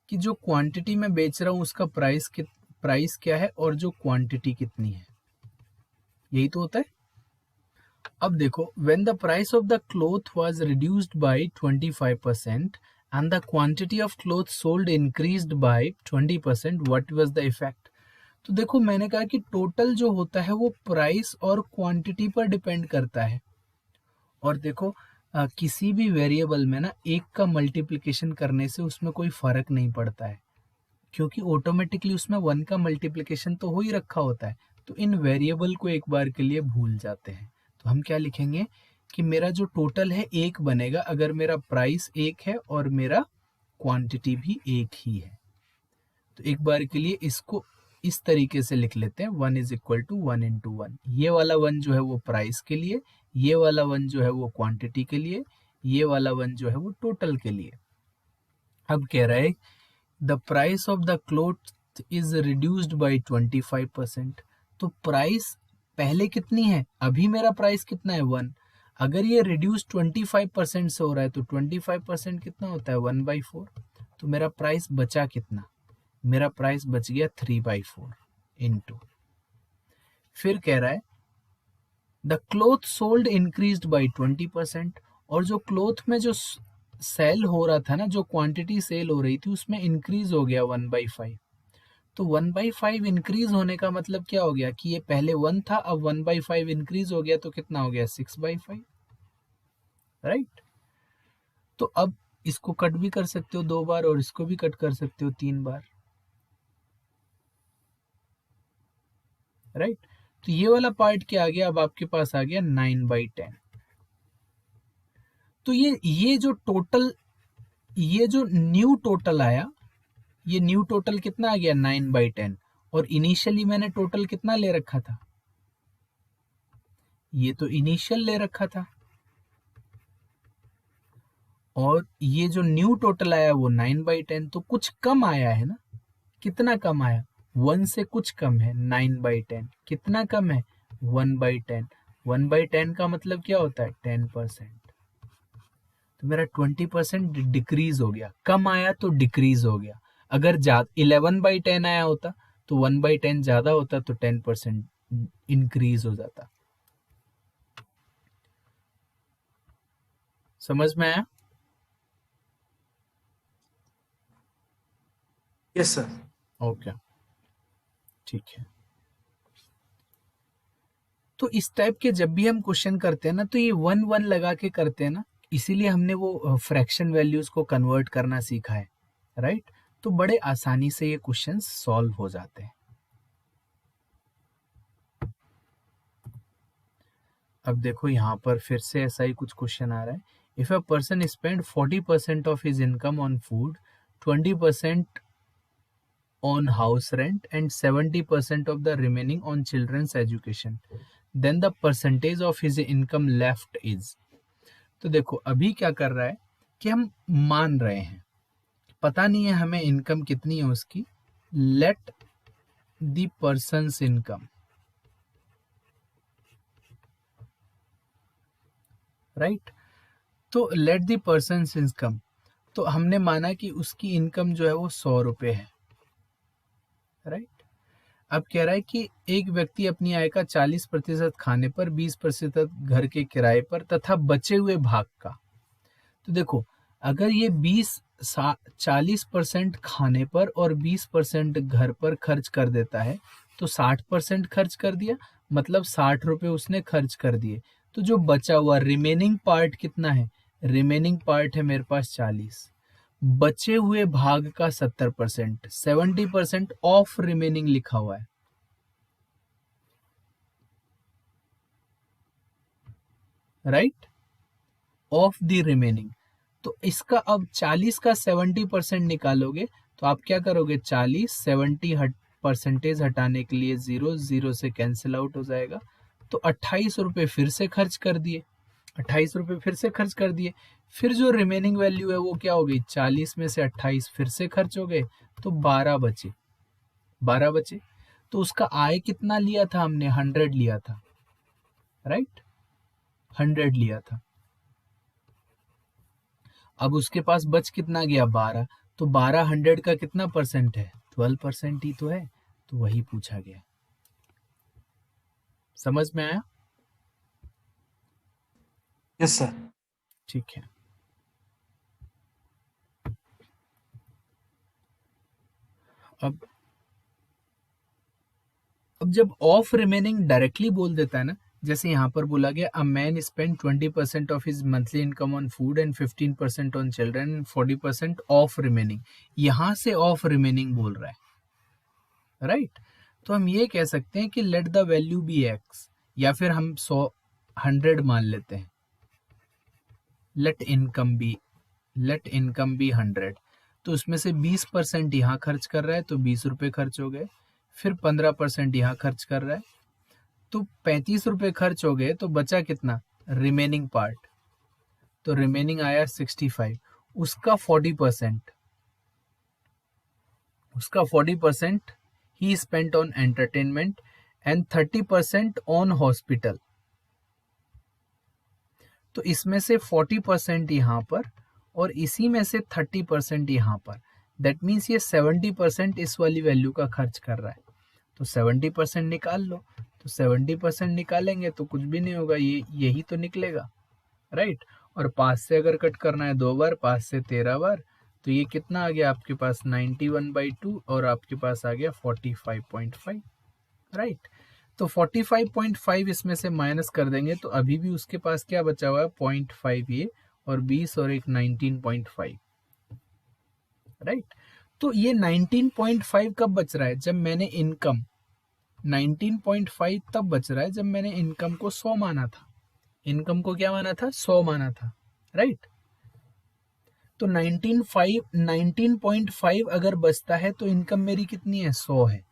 कि जो क्वांटिटी में बेच रहा हूँ उसका प्राइस क्या है और जो क्वांटिटी कितनी है, यही तो होता है। अब देखो, when the price of the cloth was reduced by 25% and the quantity of cloth sold increased by 20%, what was the effect? तो देखो मैंने कहा कि टोटल जो होता है वो प्राइस और क्वांटिटी पर डिपेंड करता है। और देखो किसी भी वेरिएबल में ना एक का मल्टीप्लिकेशन करने से उसमें कोई फर्क नहीं पड़ता है, क्योंकि ऑटोमेटिकली उसमें वन का मल्टीप्लिकेशन तो हो ही रखा होता है। तो इन वेरिएबल को एक बार के लिए भूल जाते हैं। तो हम क्या लिखेंगे कि मेरा जो टोटल है एक बनेगा अगर मेरा प्राइस एक है और मेरा क्वांटिटी भी एक ही है। तो एक बार के लिए इसको इस तरीके से लिख लेते हैं, 1 इज इक्वल टू 1 × 1। ये वाला 1 जो है वो प्राइस के लिए, ये वाला 1 जो है वो क्वांटिटी के लिए, ये वाला 1 जो है वो टोटल के लिए। अब कह रहा है the price of the cloth is reduced by 25%। तो प्राइस पहले कितनी है, अभी मेरा प्राइस कितना है 1, अगर ये रिड्यूस 25% से हो रहा है तो 25% कितना होता है 1/4। तो मेरा प्राइस बचा कितना, मेरा प्राइस बच गया 3/4 इंटू, फिर कह रहा है the cloth sold increased by 20%। और जो क्लोथ में जो सेल हो रहा था ना, जो क्वांटिटी सेल हो रही थी उसमें इंक्रीज हो गया 1/5। तो 1/5 इंक्रीज होने का मतलब क्या हो गया कि ये पहले 1 था, अब 1/5 इंक्रीज हो गया तो कितना हो गया 6/5, राइट। तो अब इसको कट भी कर सकते हो 2 बार और इसको भी कट कर सकते हो 3 बार, राइट। तो ये वाला पार्ट क्या आ गया, अब आपके पास आ गया 9/10। तो ये जो टोटल, ये जो न्यू टोटल आया, ये न्यू टोटल कितना आ गया 9/10। और इनिशियली मैंने टोटल कितना ले रखा था, ये तो इनिशियल ले रखा था। और ये जो न्यू टोटल आया वो 9/10, तो कुछ कम आया है ना, कितना कम आया, 1 से कुछ कम है 9/10, कितना कम है 1/10। 1/10 का मतलब क्या होता है 10%। तो मेरा 20% डिक्रीज हो गया, कम आया तो डिक्रीज हो गया। अगर 11/10 आया होता तो 1/10 ज्यादा होता तो 10% इंक्रीज हो जाता। समझ में आया? Yes sir. ओके, ठीक है। तो इस टाइप के जब भी हम क्वेश्चन करते हैं ना, तो ये 1 लगा के करते हैं ना, इसीलिए हमने वो फ्रैक्शन वैल्यूज को कन्वर्ट करना सीखा है, राइट। तो बड़े आसानी से ये क्वेश्चन सॉल्व हो जाते हैं। अब देखो यहाँ पर फिर से ऐसा ही कुछ क्वेश्चन आ रहा है। If a person spend 40% of his income on food, 20% on house rent and 70% of the remaining on children's education, then the percentage of his income left is। तो देखो अभी क्या कर रहा है कि हम मान रहे हैं, पता नहीं है हमें इनकम कितनी है उसकी, let the persons income, right. तो लेट द पर्सन्स इनकम, तो हमने माना कि उसकी इनकम जो है वो 100 रुपये है, राइट। अब कह रहा है कि एक व्यक्ति अपनी आय का 40% खाने पर, 20% घर के किराए पर तथा बचे हुए भाग का। तो देखो अगर ये 40% खाने पर और 20% घर पर खर्च कर देता है तो 60% खर्च कर दिया, मतलब 60 रुपये उसने खर्च कर दिए। तो जो बचा हुआ रिमेनिंग पार्ट कितना है, रिमेनिंग पार्ट है मेरे पास 40, बचे हुए भाग का 70%, 70% ऑफ रिमेनिंग लिखा हुआ है, राइट, ऑफ द रिमेनिंग। तो इसका अब 40 का 70% निकालोगे तो आप क्या करोगे, 40 70 परसेंटेज हटाने के लिए 0 0 से कैंसिल आउट हो जाएगा। तो 28 रुपये फिर से खर्च कर दिए, 28 रुपये फिर से खर्च कर दिए। फिर जो रिमेनिंग वैल्यू है वो क्या हो गई, 40 में से 28 फिर से खर्च हो गए, तो 12 बचे, 12 बचे। तो उसका आय कितना लिया था हमने, 100 लिया था, राइट, 100 लिया था। अब उसके पास बच कितना गया 12, तो 12 100 का कितना परसेंट है, 12% ही तो है, तो वही पूछा गया। समझ में आया? Yes sir. ठीक है। अब अब जब ऑफ रिमेनिंग डायरेक्टली बोल देता है ना, जैसे यहाँ पर बोला गया a man spend 20% of his monthly income on food and 15% on children and 40% of remaining, यहाँ से ऑफ रिमेनिंग बोल रहा है, राइट। तो हम ये कह सकते हैं कि let the value be x, या फिर हम 100 मान लेते हैं, लेट इनकम बी 100। तो उसमें से 20% यहाँ खर्च कर रहा है तो 20 रुपये खर्च हो गए, फिर 15% यहाँ खर्च कर रहा है तो 35 रुपये खर्च हो गए, तो बचा कितना, रिमेनिंग पार्ट, तो रिमेनिंग आया 65। उसका 40% ही spent on entertainment and 30% on hospital. तो इसमें से 40% यहाँ पर और इसी में से 30% यहाँ पर, दैट मीन्स ये 70% इस वाली वैल्यू का खर्च कर रहा है। तो 70% निकाल लो, तो 70% निकालेंगे तो कुछ भी नहीं होगा, ये यही तो निकलेगा, राइट। और 5 से अगर कट करना है 2 बार, 5 से 13 बार, तो ये कितना आ गया आपके पास 91/2 और आपके पास आ गया 45.5, राइट। तो 45.5 इसमें से माइनस कर देंगे तो अभी भी उसके पास क्या बचा हुआ है 0.5 ये, और 20 और एक 19.5, राइट। तो ये 19.5 कब बच रहा है, जब मैंने इनकम 19.5 तब बच रहा है जब मैंने इनकम को 100 माना था, इनकम को क्या माना था, 100 माना था, राइट। तो 19.5 अगर बचता है तो इनकम मेरी कितनी है, 100 है।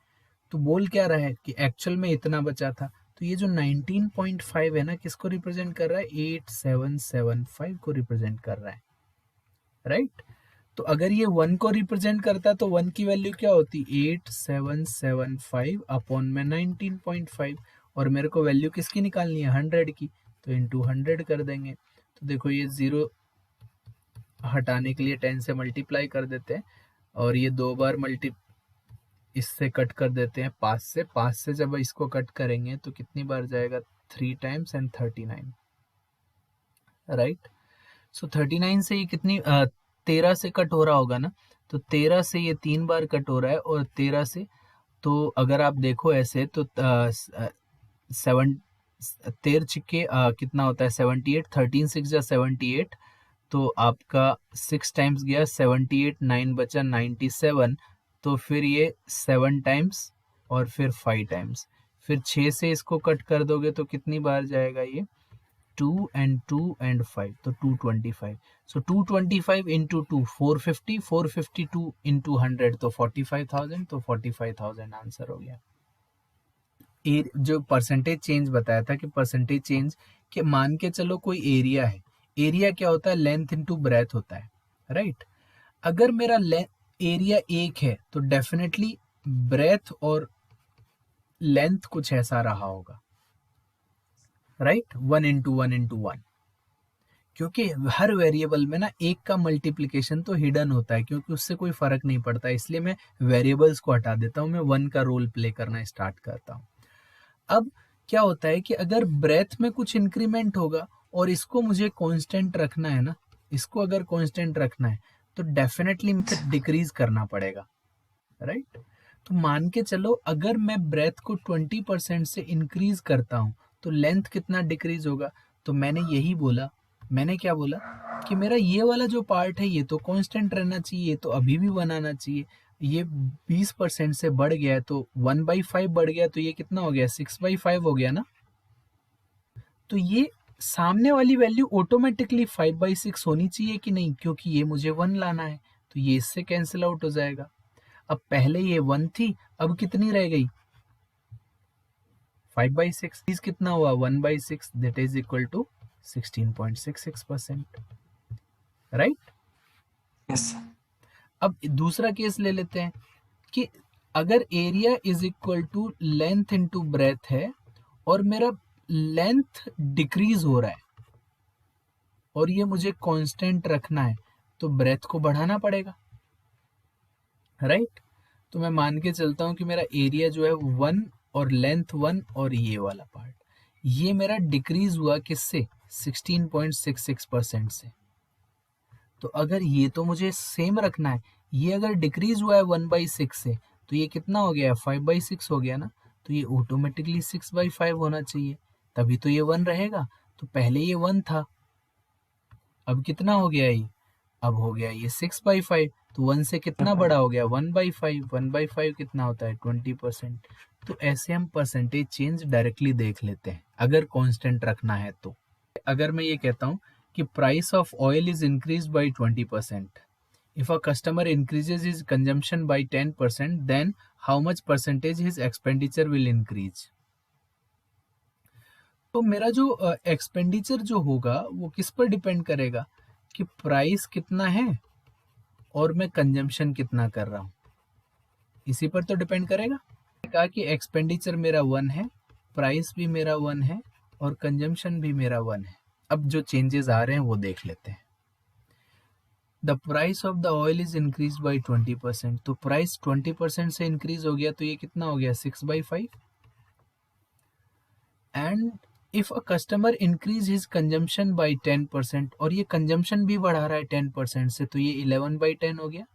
तो बोल क्या रहा है कि एक्चुअल में इतना बचा था। तो ये जो 19.5 है ना, किसको रिप्रेजेंट कर रहा है, 8775 को रिप्रेजेंट कर रहा है, राइट। तो अगर ये 1 को रिप्रेजेंट करता तो 1 की वैल्यू क्या होती, 8775 अपॉन में 19.5, और मेरे को वैल्यू किसकी निकालनी है, 100 की, तो इंटू 100 कर देंगे। तो देखो ये 0 हटाने के लिए 10 से मल्टीप्लाई कर देते हैं, और ये 2 बार इससे कट कर देते हैं 5 से जब इसको कट करेंगे तो कितनी बार जाएगा, 3 टाइम्स एंड 39, राइट। सो 39 से ये कितनी 13 से कट हो रहा होगा ना, तो 13 से ये 3 बार कट हो रहा है, और 13 से, तो अगर आप देखो ऐसे तो 7 13 छिक्के कितना होता है 78, 13 6 जा 78, तो आपका 6 टाइम्स गया 78, 9 बचा 97, तो फिर ये 7 टाइम्स और फिर 5 टाइम्स, फिर 6 से इसको कट कर दोगे तो कितनी बार जाएगा ये, 2 and 2 and 5, तो 225। सो 225 इंटू 2 450, 452 इंटू 100 तो 45,000, तो 45,000 आंसर हो गया। जो परसेंटेज चेंज बताया था कि परसेंटेज चेंज के मान के चलो कोई एरिया है, एरिया क्या होता है, लेंथ इनटू ब्रेथ होता है, राइट। अगर मेरा एरिया 1 है तो डेफिनेटली ब्रेथ और लेंथ कुछ ऐसा रहा होगा, राइट, 1 इंटू 1 इंटू 1, क्योंकि हर वेरिएबल में ना 1 का मल्टीप्लिकेशन तो हिडन होता है, क्योंकि उससे कोई फर्क नहीं पड़ता, इसलिए मैं वेरिएबल्स को हटा देता हूँ, मैं 1 का रोल प्ले करना स्टार्ट करता हूँ। अब क्या होता है कि अगर ब्रेथ में कुछ इंक्रीमेंट होगा और इसको मुझे कांस्टेंट रखना है ना, इसको अगर कांस्टेंट रखना है तो डेफिनेटली मुझे डिक्रीज करना पड़ेगा, राइट। तो मान के चलो अगर मैं ब्रेथ को 20% से इंक्रीज करता हूं तो लेंथ कितना डिक्रीज होगा, तो मैंने यही बोला, मैंने क्या बोला कि मेरा ये वाला जो पार्ट है ये तो कांस्टेंट रहना चाहिए, तो अभी भी 1 आना चाहिए। ये 20% से बढ़ गया है तो 1/5 बढ़ गया, तो ये कितना हो गया, 6/5 हो गया ना। तो ये सामने वाली वैल्यू ऑटोमेटिकली 5/6 होनी चाहिए कि नहीं, क्योंकि ये मुझे 1 लाना है, तो ये इससे कैंसिल आउट हो जाएगा। अब पहले ये 1 थी, अब कितनी रह गई, 5/6, इस कितना हुआ 1/6, that is equal to 16.66%, right. Yes अब दूसरा केस ले लेते हैं कि अगर area is equal to length into breadth है और मेरा लेंथ डिक्रीज हो रहा है और ये मुझे कांस्टेंट रखना है, तो ब्रेथ को बढ़ाना पड़ेगा, राइट। तो मैं मान के चलता हूं कि मेरा एरिया जो है 1 और लेंथ 1 और ये वाला पार्ट, ये मेरा डिक्रीज हुआ किससे, 16.66% से। तो अगर ये तो मुझे सेम रखना है, ये अगर डिक्रीज हुआ है 1/6 से, तो ये कितना हो गया, 5/6 हो गया ना। तो ये ऑटोमेटिकली 6/5 होना चाहिए, तभी तो ये 1 रहेगा। तो पहले ये 1 था, अब कितना हो गया ये, अब हो गया ये 6/5। तो 1 से कितना बड़ा हो गया, 1/5। 1/5 कितना होता है, 20%। तो ऐसे हम परसेंटेज चेंज डायरेक्टली देख लेते हैं अगर कांस्टेंट रखना है तो। अगर मैं ये कहता हूँ कि price of oil is increase by 20%, if a customer increases his consumption by 10%, then how much percentage his expenditure will increase? तो मेरा जो एक्सपेंडिचर जो होगा वो किस पर डिपेंड करेगा कि प्राइस कितना है और मैं कंजम्पशन कितना कर रहा हूँ, इसी पर तो डिपेंड करेगा। कहा कि एक्सपेंडिचर मेरा 1 है, प्राइस भी मेरा 1 है और कंजम्पशन भी मेरा 1 है। अब जो चेंजेस आ रहे हैं वो देख लेते हैं। The price of the oil is increase by 20%, तो प्राइस 20% से इंक्रीज हो गया, तो ये कितना हो गया, 6/5। And if a customer increase his consumption by 10%, और ये कंजम्पशन भी बढ़ा रहा है 10% से, तो ये 11/10 हो गया,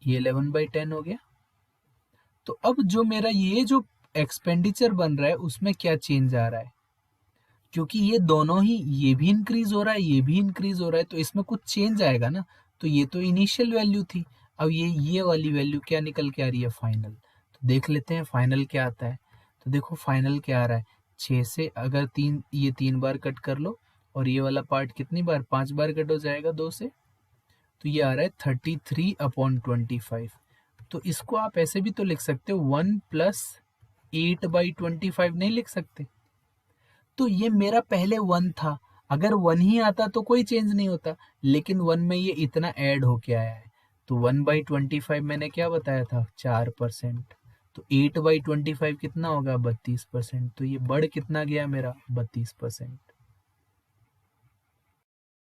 ये 11/10 हो गया। तो अब जो मेरा ये जो एक्सपेंडिचर बन रहा है उसमें क्या चेंज आ रहा है, क्योंकि ये दोनों ही, ये भी इंक्रीज हो रहा है, ये भी इंक्रीज हो रहा है, तो इसमें कुछ चेंज आएगा ना। तो ये तो इनिशियल वैल्यू थी, अब ये वाली वैल्यू क्या निकल के आ रही है, फाइनल। तो देख लेते हैं फाइनल क्या आता है। तो देखो फाइनल क्या आ रहा है, 6 से अगर 3, ये 3 बार कट कर लो और ये वाला पार्ट कितनी बार, 5 बार कट हो जाएगा 2 से, तो ये आ रहा है 33/25। तो इसको आप ऐसे भी तो लिख सकते हो, 1 + 8/25 नहीं लिख सकते। तो ये मेरा पहले 1 था, अगर 1 ही आता तो कोई चेंज नहीं होता, लेकिन 1 में ये इतना ऐड होके आया है। तो 1/25 मैंने क्या बताया था, 4%। तो 8/25 कितना होगा, 32%। तो ये बढ़ कितना गया मेरा, 32%।